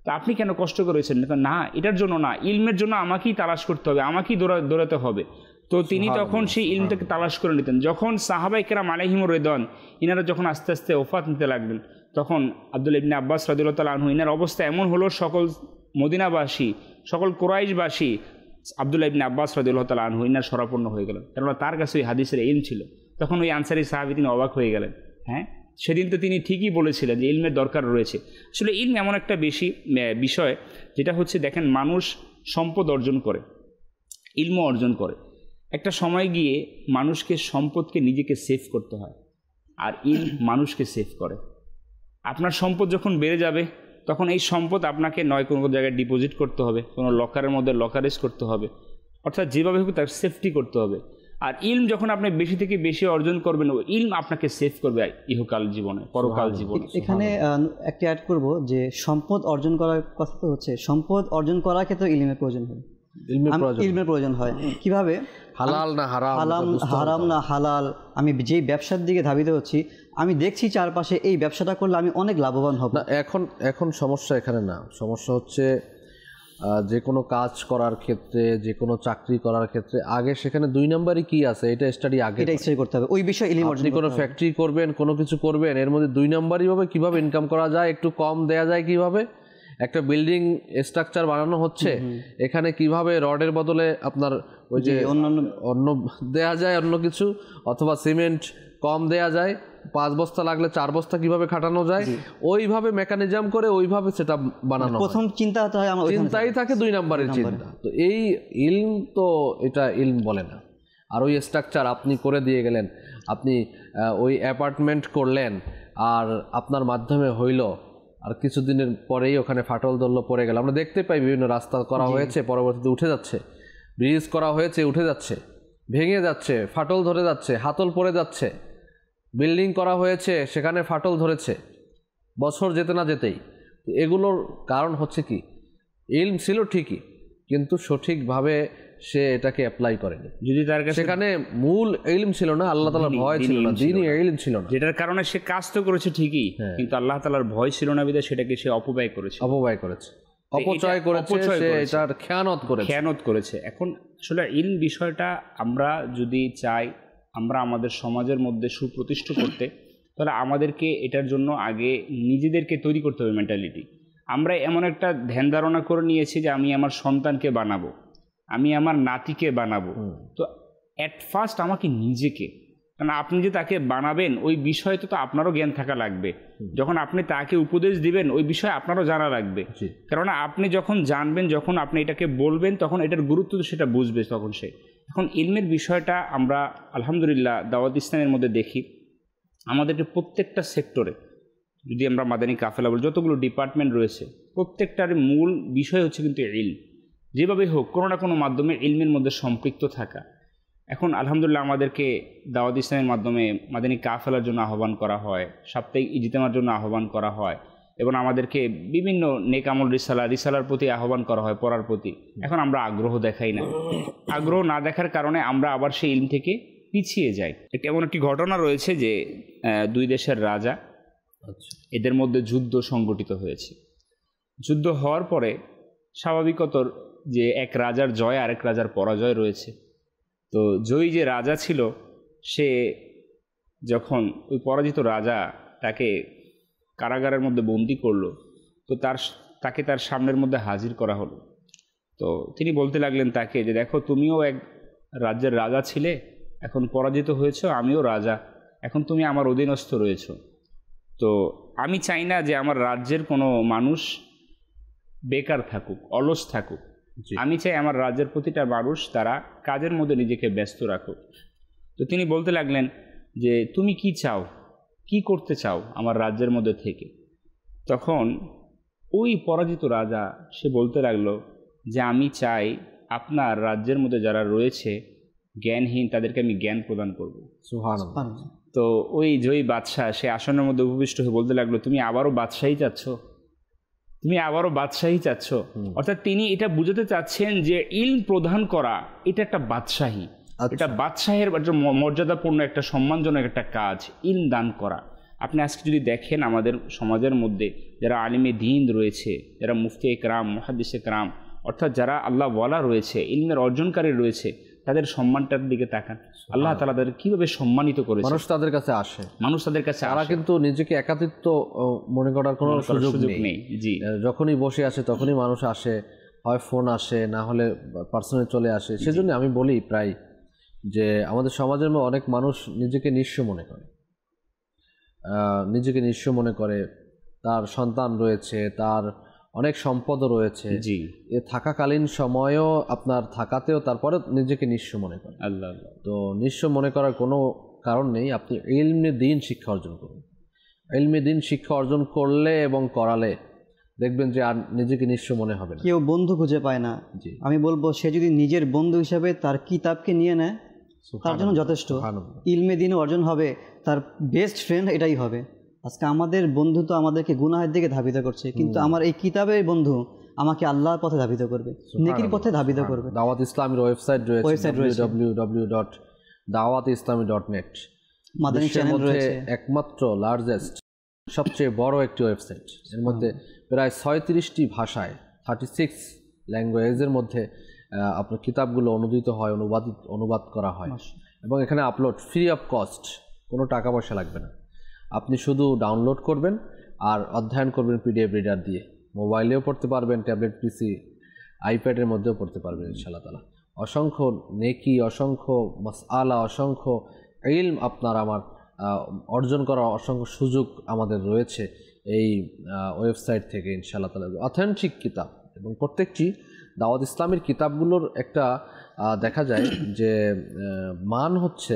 তা আপনি কেন কষ্ট করেছেন? না, এটার জন্য না, ইলমের জন্য আমাকেই তালাশ করতে হবে, আমাকেই দৌড়াতে হবে। তো তিনি তখন সেই ইলমটাকে তালাশ করে নিতেন। যখন সাহাবায়ে কেরাম আলাইহিমুর রিদওয়ান ইনারা যখন আস্তে আস্তে ওফাত নিতে লাগলেন, তখন আব্দুল্লাহ ইবনে আব্বাস রাদিয়াল্লাহু তাআলা আনহু, ইনার অবস্থা এমন হলো, সকল মদিনাবাসী, সকল কুরাইশবাসী আব্দুল্লাহ ইবনে আব্বাস রাদিয়াল্লাহু তাআলা আনহু ইনার শরাপন্ন হয়ে গেলেন, কেননা তার কাছে ওই হাদিসের ইলম ছিল। তখন ওই আনসারি সাহাবী তিনি অবাক হয়ে গেলেন। হ্যাঁ, সেদিন তো তিনি ঠিকই বলেছিলেন যে ইলমের দরকার রয়েছে। আসলে ইলম এমন একটা বিষয় যেটা হচ্ছে, দেখেন মানুষ সম্পদ অর্জন করে, ইলম অর্জন করে, একটা সময় গিয়ে মানুষকে সম্পদকে নিজেকে সেভ করতে হয়, আর ইলম মানুষকে সেভ করে। আপনার সম্পদ যখন বেড়ে যাবে তখন এই সম্পদ আপনাকে নয় কোনো জায়গায় ডিপোজিট করতে হবে, কোনো লকারের মধ্যে লকারেজ করতে হবে, অর্থাৎ যেভাবে হোক তার সেফটি করতে হবে। আর ইলম যখন আপনি বেশি থেকে বেশি অর্জন করবেন, ও ইলম আপনাকে সেভ করবে ইহকাল জীবনে, পরকাল জীবনে। এখানে একটা অ্যাড করব যে সম্পদ অর্জন করার কথা তো হচ্ছে, সম্পদ অর্জন করার ক্ষেত্রে ইলমের প্রয়োজন হয়, ইলমের প্রয়োজন হয়। কিভাবে? হালাল না হারাম, হারাম না হালাল। আমি যেই ব্যবসার দিকে ধাবিত হচ্ছি, আমি দেখছি চারপাশে এই ব্যবসাটা করলে আমি অনেক লাভবান হব। না, এখন সমস্যা এখানে না, সমস্যা হচ্ছে যে কোনো কাজ করার ক্ষেত্রে, যে কোনো চাকরি করার ক্ষেত্রে আগে সেখানে 2 নম্বরই কি আছে এটা স্টাডি আগে করতে হবে, ওই বিষয়ে ইলম অর্জন। আপনি কোনো ফ্যাক্টরি করবেন, কোনো কিছু করবেন, এর মধ্যে 2 নম্বরই হবে কিভাবে ইনকাম করা যায়, একটু কম দেয়া যায় কিভাবে, একটা বিল্ডিং স্ট্রাকচার বানানো হচ্ছে এখানে কিভাবে রডের বদলে আপনার ওই যে অন্য দেয়া যায় অন্য কিছু, অথবা সিমেন্ট কম দেয়া যায়, 5 বস্তা লাগলে 4 বস্তা কিভাবে খাটানো যায়, ওইভাবে মেকানিজম করে ওইভাবে সেটা বানানো। প্রথম চিন্তাই থাকে 2 নম্বরের চিন্তা। তো এই ইলম তো এটা ইলম বলে না। আর ওই স্ট্রাকচার আপনি করে দিয়ে গেলেন, আপনি ওই অ্যাপার্টমেন্ট করলেন আর আপনার মাধ্যমে হইল, আর কিছুদিনের পরেই ওখানে ফাটল ধরলো, পড়ে গেল। আমরা দেখতে পাই বিভিন্ন রাস্তা করা হয়েছে, পরবর্তীতে উঠে যাচ্ছে, ব্রিজ করা হয়েছে উঠে যাচ্ছে, ভেঙে যাচ্ছে, ফাটল ধরে যাচ্ছে, হাতল পড়ে যাচ্ছে, বিল্ডিং করা হয়েছে সেখানে ফাটল ধরেছে বছর যেতে না যেতেই। এগুলোর কারণ হচ্ছে কি, ইলম ছিল ঠিকই কিন্তু সঠিকভাবে সে এটাকে অ্যাপ্লাই করেনি। যদি তার কাছে সেখানে মূল ইলম ছিল না, আল্লাহ তাআলার ভয় ছিল না, দ্বীনি ইলম ছিল না, যেটার কারণে সে কাজ তো করেছে ঠিকই, কিন্তু আল্লাহ তাআলার ভয় ছিল না বিধায় সেটাকে সে অপচয় করেছে, অপচয় করেছে, সে এটার খেয়ানত করেছে। এখন আসলে ইলম বিষয়টা আমরা যদি চাই আমরা আমাদের সমাজের মধ্যে সুপ্রতিষ্ঠ করতে, তাহলে আমাদেরকে এটার জন্য আগে নিজেদেরকে তৈরি করতে হবে মেন্টালিটি। আমরা এমন একটা ধ্যান ধারণা করে নিয়েছি যে আমি আমার সন্তানকে বানাবো, আমি আমার নাতিকে বানাবো। তো অ্যাট ফার্স্ট আমাকে নিজেকে, কারণ আপনি যে তাকে বানাবেন ওই বিষয়ে তো আপনারও জ্ঞান থাকা লাগবে। যখন আপনি তাকে উপদেশ দিবেন ওই বিষয়ে আপনারও জানা লাগবে, কেননা আপনি যখন জানবেন, যখন আপনি এটাকে বলবেন, তখন এটার গুরুত্ব তো সেটা বুঝবে তখন সে। এখন ইলমের বিষয়টা আমরা আলহামদুলিল্লাহ দাওয়াত ইসলামের মধ্যে দেখি, আমাদেরকে প্রত্যেকটা সেক্টরে, যদি আমরা মাদানী কাফেলা বলি, যতগুলো ডিপার্টমেন্ট রয়েছে প্রত্যেকটার মূল বিষয় হচ্ছে কিন্তু ইলম। যেভাবে হোক কোনো না কোনো মাধ্যমে ইলমের মধ্যে সম্পৃক্ত থাকা। এখন আলহামদুলিল্লাহ আমাদেরকে দাওয়াত ইসলামের মাধ্যমে মাদানী কাফেলার জন্য আহ্বান করা হয়, সাপ্তাহিক ইজতেমার জন্য আহ্বান করা হয়, এবং আমাদেরকে বিভিন্ন নেকামল রিসালার প্রতি আহ্বান করা হয়, পড়ার প্রতি। এখন আমরা আগ্রহ দেখাই না, আগ্রহ না দেখার কারণে আমরা আবার সেই ইলম থেকে পিছিয়ে যাই। এমন একটি ঘটনা রয়েছে যে 2 দেশের রাজা, এদের মধ্যে যুদ্ধ সংগঠিত হয়েছে। যুদ্ধ হওয়ার পরে স্বাভাবিকত যে এক রাজার জয় আরেক রাজার পরাজয় রয়েছে। তো জয়ী যে রাজা ছিল সে যখন ওই পরাজিত রাজা তাকে কারাগারের মধ্যে বন্দি করলো, তো তাকে তার সামনের মধ্যে হাজির করা হলো। তো তিনি বলতে লাগলেন তাকে যে দেখো, তুমিও এক রাজ্যের রাজা ছিলে, এখন পরাজিত হয়েছ, আমিও রাজা, এখন তুমি আমার অধীনস্থ রয়েছ। তো আমি চাই না যে আমার রাজ্যের কোনো মানুষ বেকার থাকুক, অলস থাকুক। আমি চাই আমার রাজ্যের প্রতিটা মানুষ তারা কাজের মধ্যে নিজেকে ব্যস্ত রাখুক। তো তিনি বলতে লাগলেন যে তুমি কি চাও, কি করতে চাও আমার রাজ্যের মধ্যে থেকে? তখন ওই পরাজিত রাজা সে বলতে লাগলো যে আমি চাই আপনার রাজ্যের মধ্যে যারা রয়েছে জ্ঞানহীন তাদেরকে আমি জ্ঞান প্রদান করব। সুবহানাল্লাহ। তো ওই জয়ী বাদশাহ সে আসনের মধ্যে উপবিষ্ট হয়ে বলতে লাগলো তুমি আবারও বাদশাহী চাচ্ছ, তুমি আবারও বাদশাহী চাচ্ছ। অর্থাৎ তিনি এটা বুঝাতে চাচ্ছেন যে ইলম প্রদান করা এটা একটা বাদশাহী, এটা বাদশাহের মর্যাদাপূর্ণ একটা সম্মানজনক একটা কাজ, ইলম দান করা। আপনি আজকে যদি দেখেন আমাদের সমাজের মধ্যে যারা আলিমে দ্বীন রয়েছে, যারা মুফতি একরাম, মুহাদ্দিস একরাম, অর্থাৎ যারা আল্লাহ ওয়ালা রয়েছে, ইলমের অর্জনকারী রয়েছে, তাদের সম্মানটার দিকে তাকান। আল্লাহ তাআলা তাদের কিভাবে সম্মানিত করেছে, মানুষ তাদের কাছে আসে, তারা কিন্তু নিজেকে একাকিত্ব মনে করার কোনো সুযোগ নেই। জি, যখনই বসে আসে তখনই মানুষ আসে, হয় ফোন আসে, না হলে পার্সোনালি চলে আসে। সেজন্য আমি বলি প্রায় যে আমাদের সমাজের মধ্যে অনেক মানুষ নিজেকে নিঃস্ব মনে করে, তার সন্তান রয়েছে, তার অনেক সম্পদও রয়েছে, জি, এ থাকাকালীন সময়ও আপনার থাকাতেও তারপরে নিজেকে নিঃস্ব মনে করে। আল্লাহ। তো নিঃস্ব মনে করার কোনো কারণ নেই। আপনি ইলমে দ্বীন শিক্ষা অর্জন করুন। ইলমে দ্বীন শিক্ষা অর্জন করলে এবং করালে দেখবেন যে আর নিজেকে নিঃস্ব মনে হবে না। কেউ বন্ধু খুঁজে পায় না, জি, আমি বলবো সে যদি নিজের বন্ধু হিসাবে তার কিতাবকে নিয়ে নেয় তার জন্য যথেষ্ট। ইলমে দ্বীন অর্জন হবে, তার বেস্ট ফ্রেন্ড এটাই হবে। আজকে আমাদের বন্ধু তো আমাদেরকে গুনাহের দিকে ধাবিত করছে, কিন্তু আমার এই কিতাবের বন্ধু আমাকে আল্লাহর পথে ধাবিত করবে, নেকির পথে ধাবিত করবে। দাওয়াত ইসলামের ওয়েবসাইট রয়েছে www.dawatislami.net, মাদানী চ্যানেল রয়েছে, একমাত্র লার্জেস্ট সবচেয়ে বড় একটি ওয়েবসাইট। এর মধ্যে প্রায় 36টি ভাষায় 36 ল্যাঙ্গুয়েজের মধ্যে আপনার কিতাবগুলো অনুদিত হয়, অনুবাদ করা হয়, এবং এখানে আপলোড ফ্রি অফ কস্ট, কোনো টাকা পয়সা লাগবে না। আপনি শুধু ডাউনলোড করবেন আর অধ্যয়ন করবেন পিডিএফ রিডার দিয়ে। মোবাইলেও পড়তে পারবেন, ট্যাবলেট, পিসি, আইপ্যাডের মধ্যেও পড়তে পারবেন ইনশাআল্লাহ তাআলা। অসংখ্য নেকি, অসংখ্য মাসআলা, অসংখ্য ইলম আপনার আমার অর্জন করার অসংখ্য সুযোগ আমাদের রয়েছে এই ওয়েবসাইট থেকে ইনশাআল্লাহ তাআলা। অথেন্টিক কিতাব, এবং প্রত্যেকটি দাওয়াত ইসলামের কিতাবগুলোর একটা দেখা যায় যে মান হচ্ছে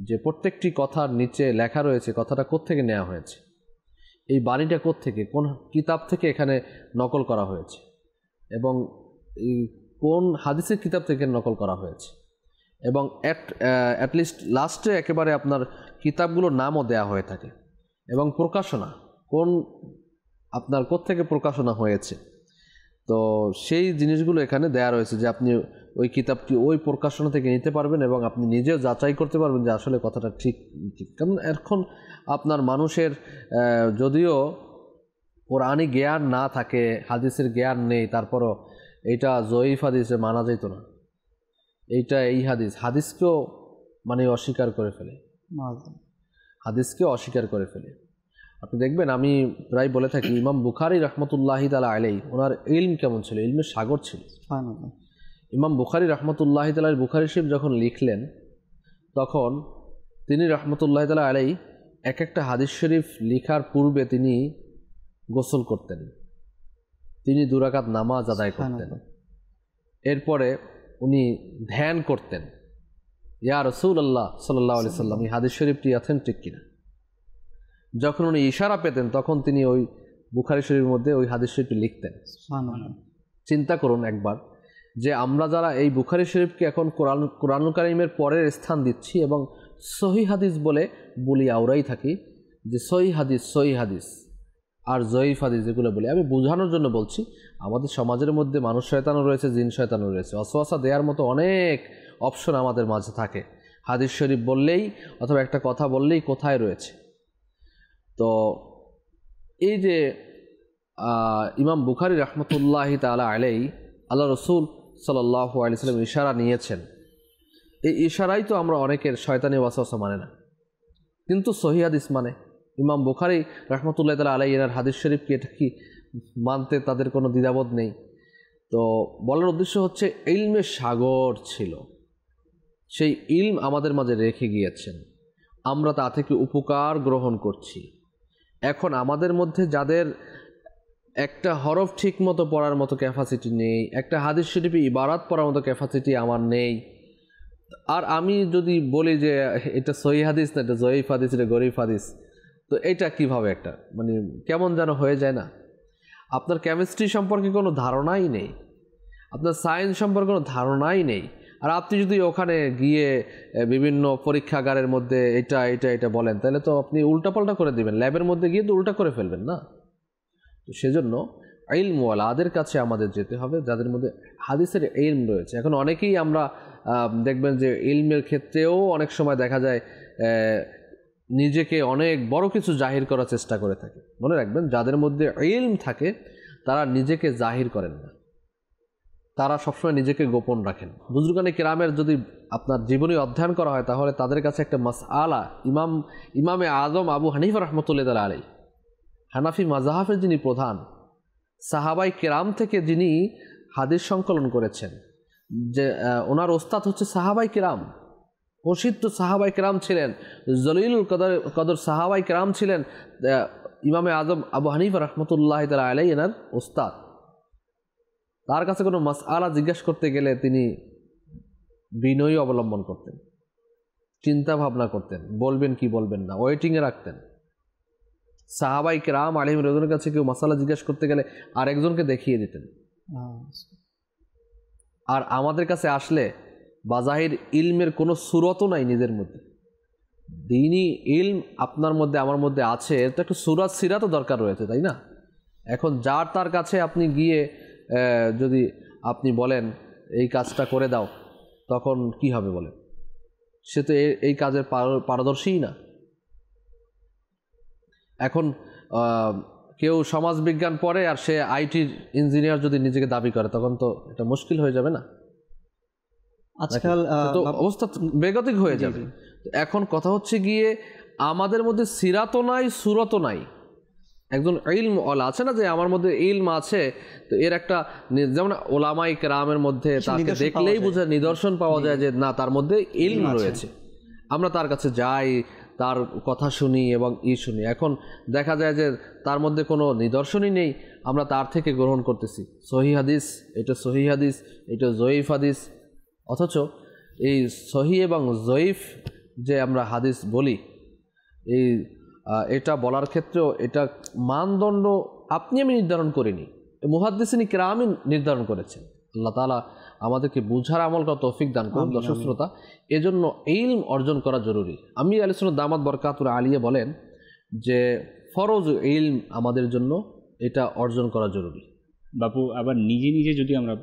যে প্রত্যেকটি কথার নিচে লেখা রয়েছে কথাটা কোত্থেকে নেওয়া হয়েছে, এই বাণীটা কোত্থেকে, কোন কিতাব থেকে এখানে নকল করা হয়েছে, এবং কোন হাদিসের কিতাব থেকে নকল করা হয়েছে, এবং অ্যাটলিস্ট লাস্টে একেবারে আপনার কিতাবগুলোর নামও দেয়া হয়ে থাকে, এবং প্রকাশনা কোন আপনার কোত্থেকে প্রকাশনা হয়েছে। তো সেই জিনিসগুলো এখানে দেয়া রয়েছে যে আপনি ওই কিতাবটি ওই প্রকাশনা থেকে নিতে পারবেন, এবং আপনি নিজেও যাচাই করতে পারবেন যে আসলে কথাটা ঠিক। কারণ এখন আপনার মানুষের যদিও কোরআনি জ্ঞান না থাকে, হাদিসের জ্ঞান নেই, তারপরও এইটা জয়ীফ হাদিসে মানা যেত না, এইটা এই হাদিসকেও মানে অস্বীকার করে ফেলে, হাদিসকেও অস্বীকার করে ফেলে। আপনি দেখবেন, আমি প্রায় বলে থাকি, ইমাম বুখারী রাহমাতুল্লাহি তাআলা আলাইহি, ওনার ইলম কেমন ছিল, ইলমের সাগর ছিল। ইমাম বুখারী রাহমাতুল্লাহি তাআলা বুখারী শরীফ যখন লিখলেন, তখন তিনি রাহমাতুল্লাহি তাআলা আলাইহি এক একটা হাদিস শরীফ লেখার পূর্বে তিনি গোসল করতেন, তিনি 2 রাকাত নামাজ আদায় করতেন, এরপরে উনি ধ্যান করতেন, ইয়া রাসূলুল্লাহ সাল্লাল্লাহু আলাইহি সাল্লাম এই হাদিস শরীফটি অথেন্টিক কিনা। যখন উনি ইশারা পেতেন তখন তিনি ওই বুখারী শরীফের মধ্যে ওই হাদিস শরীফটি লিখতেন। চিন্তা করুন একবার, যে আমরা যারা এই বুখারী শরীফকে এখন কোরআনুল কারীমের পরের স্থান দিচ্ছি এবং সহিহ হাদিস বলে বলি আওরাই থাকি, যে সহিহ হাদিস আর জয়ীফ হাদিস যেগুলো বলি, আমি বোঝানোর জন্য বলছি, আমাদের সমাজের মধ্যে মানুষ শয়তানও রয়েছে, জিন শয়তানও রয়েছে, ওয়াসওয়াসা দেওয়ার মতো অনেক অপশন আমাদের মাঝে থাকে। হাদিস শরীফ বললেই অথবা একটা কথা বললেই কোথায় রয়েছে। তো এই যে ইমাম বুখারী রাহমাতুল্লাহি তাআলা আলাইহি আল্লাহ রাসূল সাল্লাল্লাহু আলাইহি সাল্লাম ইশারা নিয়েছেন, এই ইশারাই তো আমরা অনেকের শয়তানি ওয়াসওয়াসা মানে না, কিন্তু সহিহ হাদিস মানে। ইমাম বুখারী রাহমাতুল্লাহি তাআলা আলাইহি এর হাদিস শরীফকে এটা কি মানতে তাদের কোনো দ্বিধাবোধ নেই। তো বলার উদ্দেশ্য হচ্ছে ইলমের সাগর ছিল, সেই ইলম আমাদের মাঝে রেখে গিয়েছেন, আমরা তা থেকে উপকার গ্রহণ করছি। এখন আমাদের মধ্যে যাদের একটা হরফ ঠিক মতো পড়ার মতো ক্যাপাসিটি নেই, একটা হাদিস শরীফে ইবারাত পড়ার মতো ক্যাপাসিটি আমার নেই, আর আমি যদি বলি যে এটা সহিহ হাদিস না, এটা জয়ীফ হাদিস, এটা গরীব হাদিস, তো এটা কিভাবে একটা মানে কেমন যেন হয়ে যায় না। আপনার কেমিস্ট্রি সম্পর্কে কোনো ধারণাই নেই, আপনার সায়েন্স সম্পর্কে কোনো ধারণাই নেই, আর আপনি যদি ওখানে গিয়ে বিভিন্ন পরীক্ষাগারের মধ্যে এটা এটা এটা বলেন, তাহলে তো আপনি উল্টাপাল্টা করে দিবেন, ল্যাবের মধ্যে গিয়ে তো উল্টা করে ফেলবেন না। তো সেজন্য ইলমওয়ালাদের কাছে আমাদের যেতে হবে, যাদের মধ্যে হাদিসের ইলম রয়েছে। এখন অনেকেই আমরা দেখবেন যে ইলমের ক্ষেত্রেও অনেক সময় দেখা যায় নিজেকে অনেক বড় কিছু জাহির করার চেষ্টা করে থাকে। মনে রাখবেন, যাদের মধ্যে ইলম থাকে তারা নিজেকে জাহির করেন না, তারা সবসময় নিজেকে গোপন রাখেন। বুজুর্গানে কিরামের যদি আপনার জীবনী অধ্যয়ন করা হয়, তাহলে তাদের কাছে একটা মাসআলা, ইমামে আজম আবু হানিফা রাহমাতুল্লাহি তাআলা আলাইহি, হানাফি মাযহাবের যিনি প্রধান, সাহাবাই কিরাম থেকে যিনি হাদিস সংকলন করেছেন, যে ওনার ওস্তাদ হচ্ছে সাহাবাই কিরাম, প্রসিদ্ধ সাহাবাই কিরাম ছিলেন, জলিলুল কদর সাহাবাই কিরাম ছিলেন ইমামে আজম আবু হানিফা রাহমাতুল্লাহি তাআলা আলাইহি এনার ওস্তাদ। তার কাছে কোনো মাসআলা জিজ্ঞেস করতে গেলে তিনি বিনয়ী অবলম্বন করতেন, চিন্তা ভাবনা করতেন, বলবেন কি বলবেন না, ওয়েটিংয়ে রাখতেন। সাহাবাই কেরাম আলিম রাদিয়াল্লাহু কাছে কেউ মাসালা জিজ্ঞেস করতে গেলে আরেকজনকে দেখিয়ে দিতেন। আর আমাদের কাছে আসলে বাজাহির ইলমের কোনো সুরতও নাই নিজের মধ্যে। দ্বীনি ইলম আপনার মধ্যে আমার মধ্যে আছে, এটা একটু সুরাত সিরাতও দরকার রয়েছে, তাই না? এখন যার তার কাছে আপনি গিয়ে যদি আপনি বলেন এই কাজটা করে দাও, তখন কি হবে বলেন? সে তো এই কাজের পারদর্শীই না। এখন কেউ সমাজবিজ্ঞান পড়ে আর সে আইটির ইঞ্জিনিয়ার যদি নিজেকে দাবি করে, তখন তো এটা মুশকিল হয়ে যাবে না? আজকাল তো অবস্থা বেগতিক হয়ে যাবে। এখন কথা হচ্ছে গিয়ে আমাদের মধ্যে সিরাতও নাই, সুরতও নাই। একজন ইলম ওয়ালা আছে না, যে আমার মধ্যে ইলম আছে, তো এর একটা যেমন ওলামাই কেরামের মধ্যে তাকে দেখলেই বোঝা নিদর্শন পাওয়া যায় যে না, তার মধ্যে ইলম রয়েছে। আমরা তার কাছে যাই, তার কথা শুনি এবং শুনি। এখন দেখা যায় যে তার মধ্যে কোনো নিদর্শনই নেই, আমরা তার থেকে গ্রহণ করতেছি সহিহ হাদিস, এটা সহিহ হাদিস, এটা জয়ীফ হাদিস। অথচ এই সহিহ এবং জয়ীফ যে আমরা হাদিস বলি, এটা বলার ক্ষেত্রেও এটা মানদণ্ড আপনি আমি নির্ধারণ করিনি, মুহাদ্দিসিন কিরামই নির্ধারণ করেছেন। আল্লাহ তাআলা আমাদেরকে বুঝার আমল করা তৌফিক দান করুন। দর্শক শ্রোতা, এজন্য ইলম অর্জন করা জরুরি। আমির আলী সুন্নাত দামাত বরকাতুল আলিয়া বলেন যে ফরজ ইলম আমাদের জন্য এটা অর্জন করা জরুরি। বাপু, আবার নিজে নিজে যদি আমরা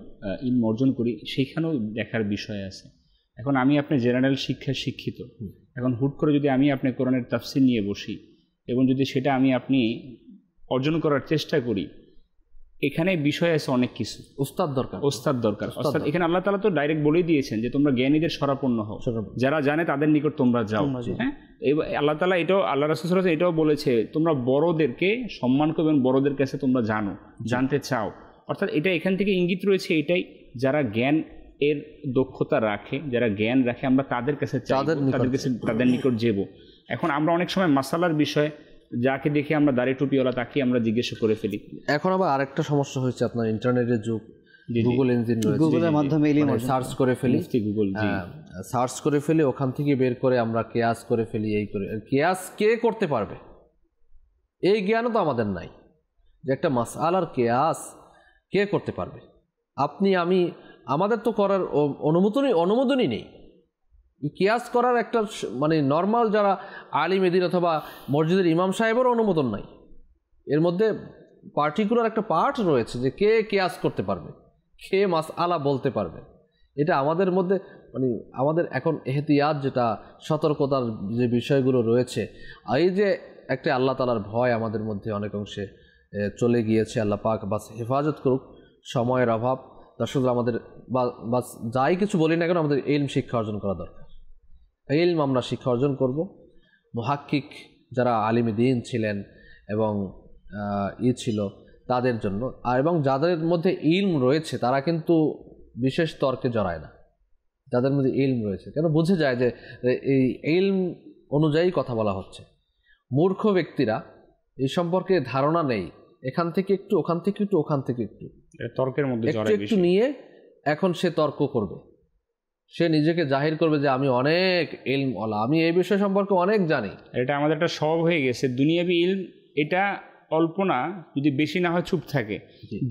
ইলম অর্জন করি, সেখানেও দেখার বিষয় আছে। এখন আমি আপনি জেনারেল শিক্ষায় শিক্ষিত, এখন হুট করে যদি আমি আপনি কোরআনের তাফসির নিয়ে বসি এবং যদি সেটা আমি আপনি অর্জন করার চেষ্টা করি, এখানে বিষয় আছে অনেক কিছু। ওস্তাদ দরকার। এখানে আল্লাহ তাআলা তো ডাইরেক্ট বলেই দিয়েছেন যে তোমরা জ্ঞানীদের শরণাপন্ন হও, যারা জানে তাদের নিকট তোমরা যাও। হ্যাঁ, আল্লাহ তাআলা এটাও, আল্লাহ রাসূল সাল্লাল্লাহু আলাইহি ওয়াসাল্লাম এটাও বলেছে তোমরা বড়দেরকে সম্মান করবে এবং বড়দের কাছে তোমরা জানতে চাও। অর্থাৎ এটা এখান থেকে ইঙ্গিত রয়েছে এটাই, যারা জ্ঞান এর দক্ষতা রাখে, যারা জ্ঞান রাখে, আমরা তাদের কাছে তাদের নিকট যাব। এখন আমরা অনেক সময় মাসালার বিষয় যাকে দেখে আমরা দাড়ি টুপিওয়ালা তাকে আমরা জিজ্ঞাসা করে ফেলি। এখন আবার আরেকটা সমস্যা হয়েছে, আপনার ইন্টারনেটের যুগ, গুগল ইঞ্জিন রয়েছে, গুগলের মাধ্যমে সার্চ করে ফেলি, সার্চ করে ফেলি, ওখান থেকে বের করে আমরা কিয়াস করে ফেলি। এই করে কিয়াস কে করতে পারবে, এই জ্ঞানও তো আমাদের নাই যে একটা মাসআলার কিয়াস কে করতে পারবে। আপনি আমি, আমাদের তো করার অনুমোদনই নেই। কিয়াস করার একটা মানে নর্মাল যারা আলিম এদিন অথবা মসজিদের ইমাম সাহেবেরও অনুমোদন নাই। এর মধ্যে পার্টিকুলার একটা পার্ট রয়েছে যে কে কিয়াস করতে পারবে, কে মাসআলা বলতে পারবে। এটা আমাদের মধ্যে মানে আমাদের এখন এহতিয়াত, যেটা সতর্কতার যে বিষয়গুলো রয়েছে, এই যে একটা আল্লাহ তাআলার ভয় আমাদের মধ্যে অনেক অংশে চলে গিয়েছে। আল্লাহ পাক বাস হেফাজত করুক। সময়ের অভাব, দর্শক আমাদের বাস যাই কিছু বলি না কেন, আমাদের ইলম শিক্ষা অর্জন করা দরকার। ইলম আমরা শিক্ষা অর্জন করব। মুহাক্কিক যারা আলিমে দ্বীন ছিলেন এবং ছিল তাদের জন্য, আর এবং যাদের মধ্যে ইলম রয়েছে তারা কিন্তু বিশেষ তর্কে জড়ায় না। যাদের মধ্যে ইলম রয়েছে, কেন বুঝে যায় যে এই ইলম অনুযায়ী কথা বলা হচ্ছে। মূর্খ ব্যক্তিরা এই সম্পর্কে ধারণা নেই, এখান থেকে একটু, ওখান থেকে একটু, ওখান থেকে একটু, তর্কের মধ্যে একটু নিয়ে এখন সে তর্ক করবে, সে নিজেকে জাহির করবে যে আমি অনেক ইলমওয়ালা, আমি এই বিষয় সম্পর্কে অনেক জানি। এটা আমাদের একটা স্বভাব হয়ে গেছে। দুনিয়াবি ইলম এটা অল্প না, যদি বেশি না হয় চুপ থাকে।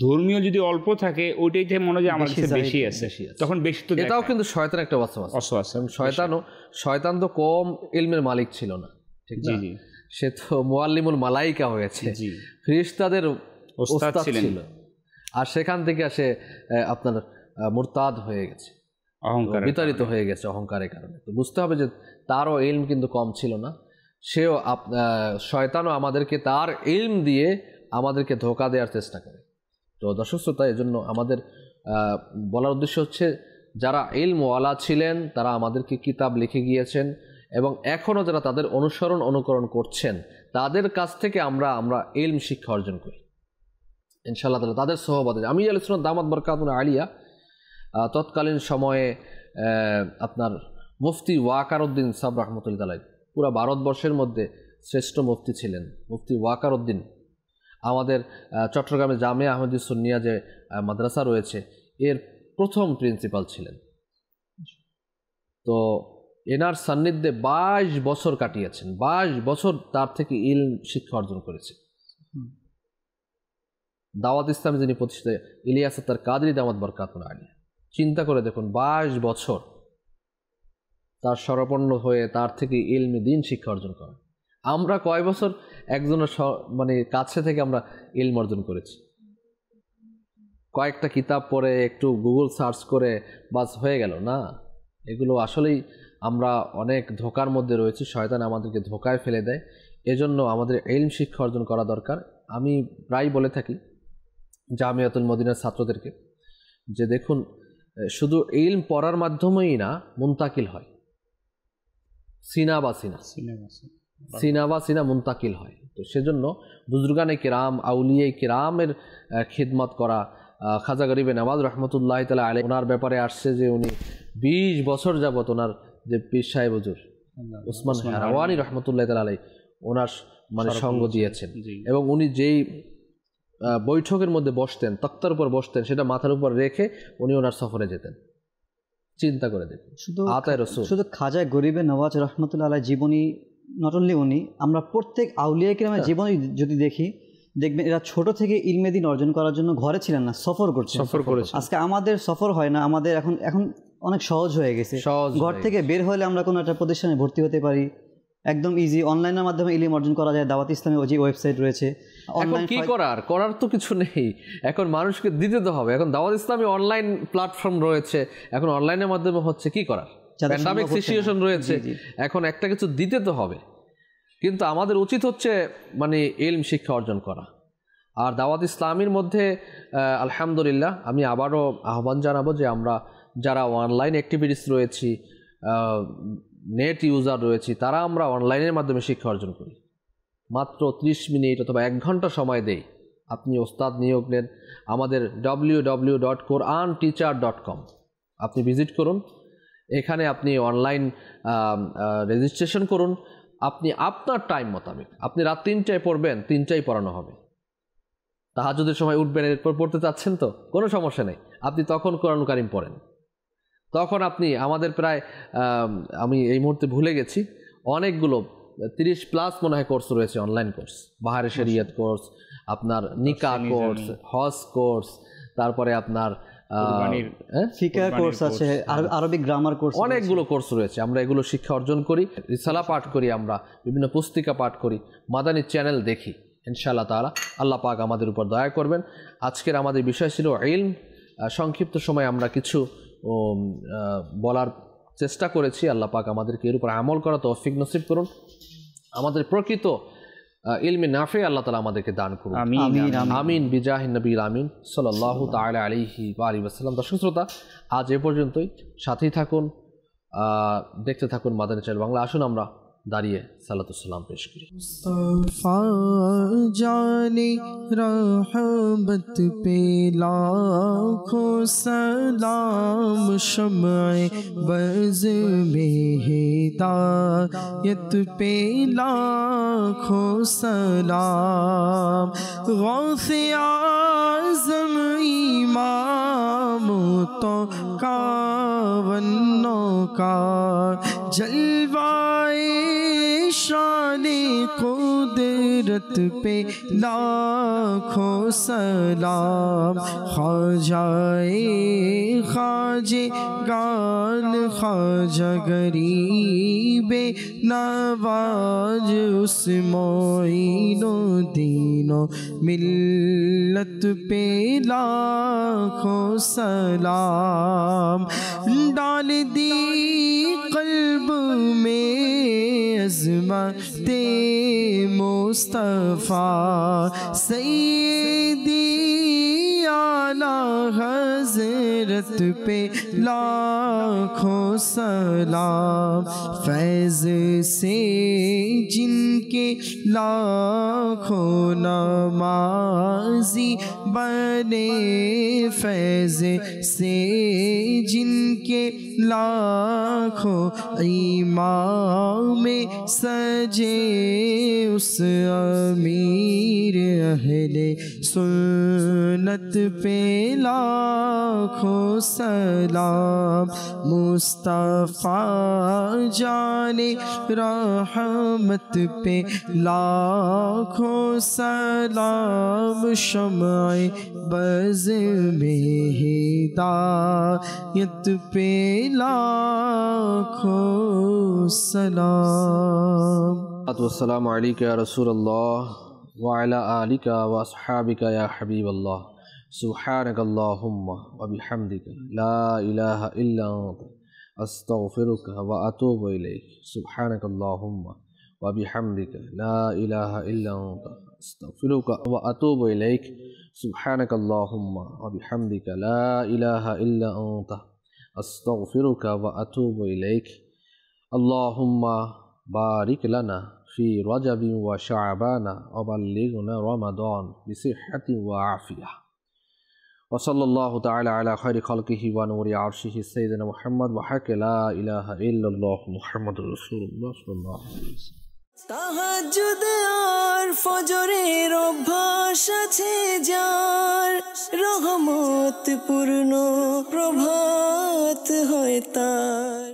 ধর্মীয় যদি অল্প থাকে, ওইটাইতে মনে হয় আমার কাছে বেশি আছে, তখন বেশি তো। এটাও কিন্তু শয়তানের একটা ওয়াসওয়াসা। শয়তান তো কম ইলমের মালিক ছিল না, ঠিক না? সে তো মুআল্লিমুল মালাইকা হয়েছে, ফেরেশতাদের ওস্তাদ ছিল। আর সেখান থেকে সে আপনার মুরতাদ হয়ে গেছে, বিতাড়িত হয়ে গেছে অহংকারের কারণে। তো বুঝতে হবে যে তারও ইলম কিন্তু কম ছিল না। সেও শয়তানও আমাদেরকে তার ইলম দিয়ে আমাদেরকে ধোঁকা দেওয়ার চেষ্টা করে। তো দর্শক শ্রোতা, এজন্য আমাদের বলার উদ্দেশ্য হচ্ছে যারা ইলমওয়ালা ছিলেন তারা আমাদেরকে কিতাব লিখে গিয়েছেন এবং এখনও যারা তাদের অনুকরণ করছেন তাদের কাছ থেকে আমরা ইলম শিক্ষা অর্জন করি ইনশাআল্লাহ তাআলা। তাদের সোহবতে আমি আলী সুন্নাত দামাত বরকাতুল আলিয়া তৎকালীন সময়ে আপনার মুফতি ওয়াকারউদ্দিন সাহেব রাহমাতুল্লাহ আলাইহি পুরা ভারতবর্ষের মধ্যে শ্রেষ্ঠ মুফতি ছিলেন। মুফতি ওয়াকারউদ্দিন আমাদের চট্টগ্রামে জামিয়া আহমদিয়া সুন্নিয়া যে মাদ্রাসা রয়েছে এর প্রথম প্রিন্সিপাল ছিলেন। তো এনার সান্নিধ্যে 22 বছর কাটিয়েছেন, 22 বছর তার থেকে ইলম শিক্ষা অর্জন করেছে। দাওয়াত ইসলাম যিনি প্রতিষ্ঠাতা ইলিয়াস আত্তার কাদরি দামাত বরকাতুল আলিয়া, চিন্তা করে দেখুন 22 বছর তার শরণাপন্ন হয়ে তার থেকে ইলমে দ্বীন শিক্ষা অর্জন করা। আমরা কয় বছর একজনের মানে কাছে থেকে আমরা ইলম অর্জন করেছি? কয়েকটা কিতাব পড়ে একটু গুগল সার্চ করে বাস হয়ে গেল না। এগুলো আসলেই আমরা অনেক ধোকার মধ্যে রয়েছি, শয়তান আমাদেরকে ধোকায় ফেলে দেয়। এজন্য আমাদের ইলম শিক্ষা অর্জন করা দরকার। আমি প্রায় বলে থাকি জামিয়াতুল মদিনার ছাত্রদেরকে যে দেখুন, শুধু ইলম পড়ার মাধ্যমেই না মুনতাকিল হয়, সিনা বা সিনা মুনতাকিল হয়। তো সেজন্য বুজুর্গানে কিরাম, আউলিয়া কিরামের খিদমত করা। খাজা গরিবে নওয়াজ রহমতুল্লাহ তাআলা আলাইহি ওনার ব্যাপারে আসছে যে উনি 20 বছর যাবত ওনার যে পীর সাহেব হুজুর উসমান হারাওয়ানি রহমতুল্লাহ তাআলা আলাইহি ওনার মানে সঙ্গ দিয়েছেন, এবং উনি যেই বৈঠকের মধ্যে বসতেন, তক্তার উপর বসতেন, সেটা মাথার উপর রেখে উনি ওনার সফরে যেতেন। চিন্তা করে দেখুন, শুধু খাজা গরিবে নওয়াজ রহমতুল্লাহ আলাইহি জীবনী নট অনলি উনি, আমরা প্রত্যেক আউলিয়া কিরামের জীবনী যদি দেখি, দেখবেন এরা ছোট থেকে ইলমে দ্বীন অর্জন করার জন্য ঘরে ছিলেন না, সফর করেছে। আজকে আমাদের সফর হয় না, আমাদের এখন অনেক সহজ হয়ে গেছে। ঘর থেকে বের হলে আমরা কোনো একটা প্রতিষ্ঠানে ভর্তি হতে পারি, একদম ইজি। অনলাইনের মাধ্যমে ইলম অর্জন করা যায়। দাওয়াত ইসলামের যে ওয়েবসাইট রয়েছে, অনলাইন কি করার তো কিছু নেই, এখন মানুষকে দিতে তো হবে। এখন দাওয়াত ইসলামী অনলাইন প্ল্যাটফর্ম রয়েছে, এখন অনলাইনের মাধ্যমে হচ্ছে কি করার, প্যান্ডামিক সিচুয়েশন রয়েছে, এখন একটা কিছু দিতে তো হবে। কিন্তু আমাদের উচিত হচ্ছে মানে ইলম শিক্ষা অর্জন করা। আর দাওয়াত ইসলামীর মধ্যে আলহামদুলিল্লাহ আমি আবারও আহ্বান জানাবো যে আমরা যারা অনলাইন অ্যাক্টিভিটিস রয়েছি, নেট ইউজার রয়েছি, তারা আমরা অনলাইনের মাধ্যমে শিক্ষা অর্জন করি। মাত্র 30 মিনিট অথবা 1 ঘন্টা সময় দেই। আপনি ওস্তাদ নিয়োগ নেন, আমাদের www.quranteacher.com আপনি ভিজিট করুন। এখানে আপনি অনলাইন রেজিস্ট্রেশন করুন। আপনি আপনার টাইম মোতাবেক, আপনি রাত 3টায় পড়বেন, 3টায় পড়ানো হবে। তাহাজ্জুদের সময় উঠবেন, এরপর পড়তে চাচ্ছেন তো কোনো সমস্যা নেই, আপনি তখন কোরআন কারীম পড়েন। তখন আপনি আমাদের প্রায় আমি এই মুহূর্তে ভুলে গেছি, অনেকগুলো 30+ মনে হয় কোর্স রয়েছে, অনলাইন কোর্স, বাহারে শরিয়ত কোর্স, আপনার নিকা কোর্স, হজ কোর্স, তারপরে আপনার ফিকহ কোর্স আছে, আরবিক গ্রামার কোর্স, অনেকগুলো কোর্স রয়েছে। আমরা এগুলো শিক্ষা অর্জন করি, রিসালা পাঠ করি, আমরা বিভিন্ন পুস্তিকা পাঠ করি, মাদানী চ্যানেল দেখি। ইনশাআল্লাহ তাআলা আল্লাহ পাক আমাদের উপর দয়া করবেন। আজকের আমাদের বিষয় ছিল ইলম। সংক্ষিপ্ত সময় আমরা কিছু বলার চেষ্টা করেছি। আল্লাহ পাক আমাদেরকে এর উপর আমল করা তৌফিক নসিব করুন। আমাদের প্রকৃত ইলমে নাফে আল্লাহ তাআলা আমাদেরকে দান করুন, আমিন বিজাহিন নবীর আমিন সাল্লাল্লাহু তাআলা আলাইহি ওয়া আলিহি ওয়াসাল্লাম। দর্শক শ্রোতা, আজ এ পর্যন্তই। সাথেই থাকুন, দেখতে থাকুন মাদানী চ্যানেল বাংলা। আসুন আমরা দাঁড়িয়ে সালাতু সালাম পেশ করি। মুস্তাফা জানে রহমত পে লাখো সালাম, শমঈ বজ মে হিদায়ত পে লাখো সালাম, গৌসে আজম ইমাম তো কাवन्नो का जलवाए शाने कुदरत पे लाखों सलाम, ख्वाजाए ख्वाजे गाल ख्वाजा गरीबे नवाज, उस मोइनो दीनो मिल्लत पे लाखों सलाम, डाल दी कल्ब में अज़मते मुस्तफ़ा, सैयदी आला हज़रत पे लाखों सलाम, फैज़ से जिनकी जिनके लाखों नमाजी बने फैज़ से, जिनके लाखों इमाम सजे उस अमीर अहले सुन्नत पे लाखों सलाम। मुस्तफ़ा जाने रहमत पे लाखों सलाम। शम्अ बज़ में हिदायत पे लाखों सलाम। अस्सलामु अलैका या रसूलल्लाह व अला आलिका व अस्हाबिका या हबीबल्लाह। सुब्हानकल्लाहुम्मा व बिहम्दिका ला इलाहा इल्ला अंता अस्तगफिरुका व अतूबु इलैक। सुब्हानकल्लाहुम्मा व बिहम्दिका ला इलाहा इल्ला अंता अस्तगफिरुका व अतूबु इलैक। सुब्हानकल्लाहुम्मा व बिहम्दिका ला इलाहा इल्ला अंता अस्तगफिरुका व अतूबु इलैक। अल्लाहुम्मा बारिक लना फ़ी रजब व शअबान व बल्लिगना रमज़ान बिसिह्हति व आफ़िया। व सल्लल्लाहु तआला अला खैरि खल्क़िहि व नूरि अर्शिहि सय्यिदिना मुहम्मद व हक़ ला इलाहा इल्लल्लाह मुहम्मदुर रसूलुल्लाह सल्लल्लाहु अलैहि वसल्लम। তাহাজ্জুদ আর ফজরের অভ্যাস আছে যার, রহমত পূর্ণ প্রভাত হয় তার।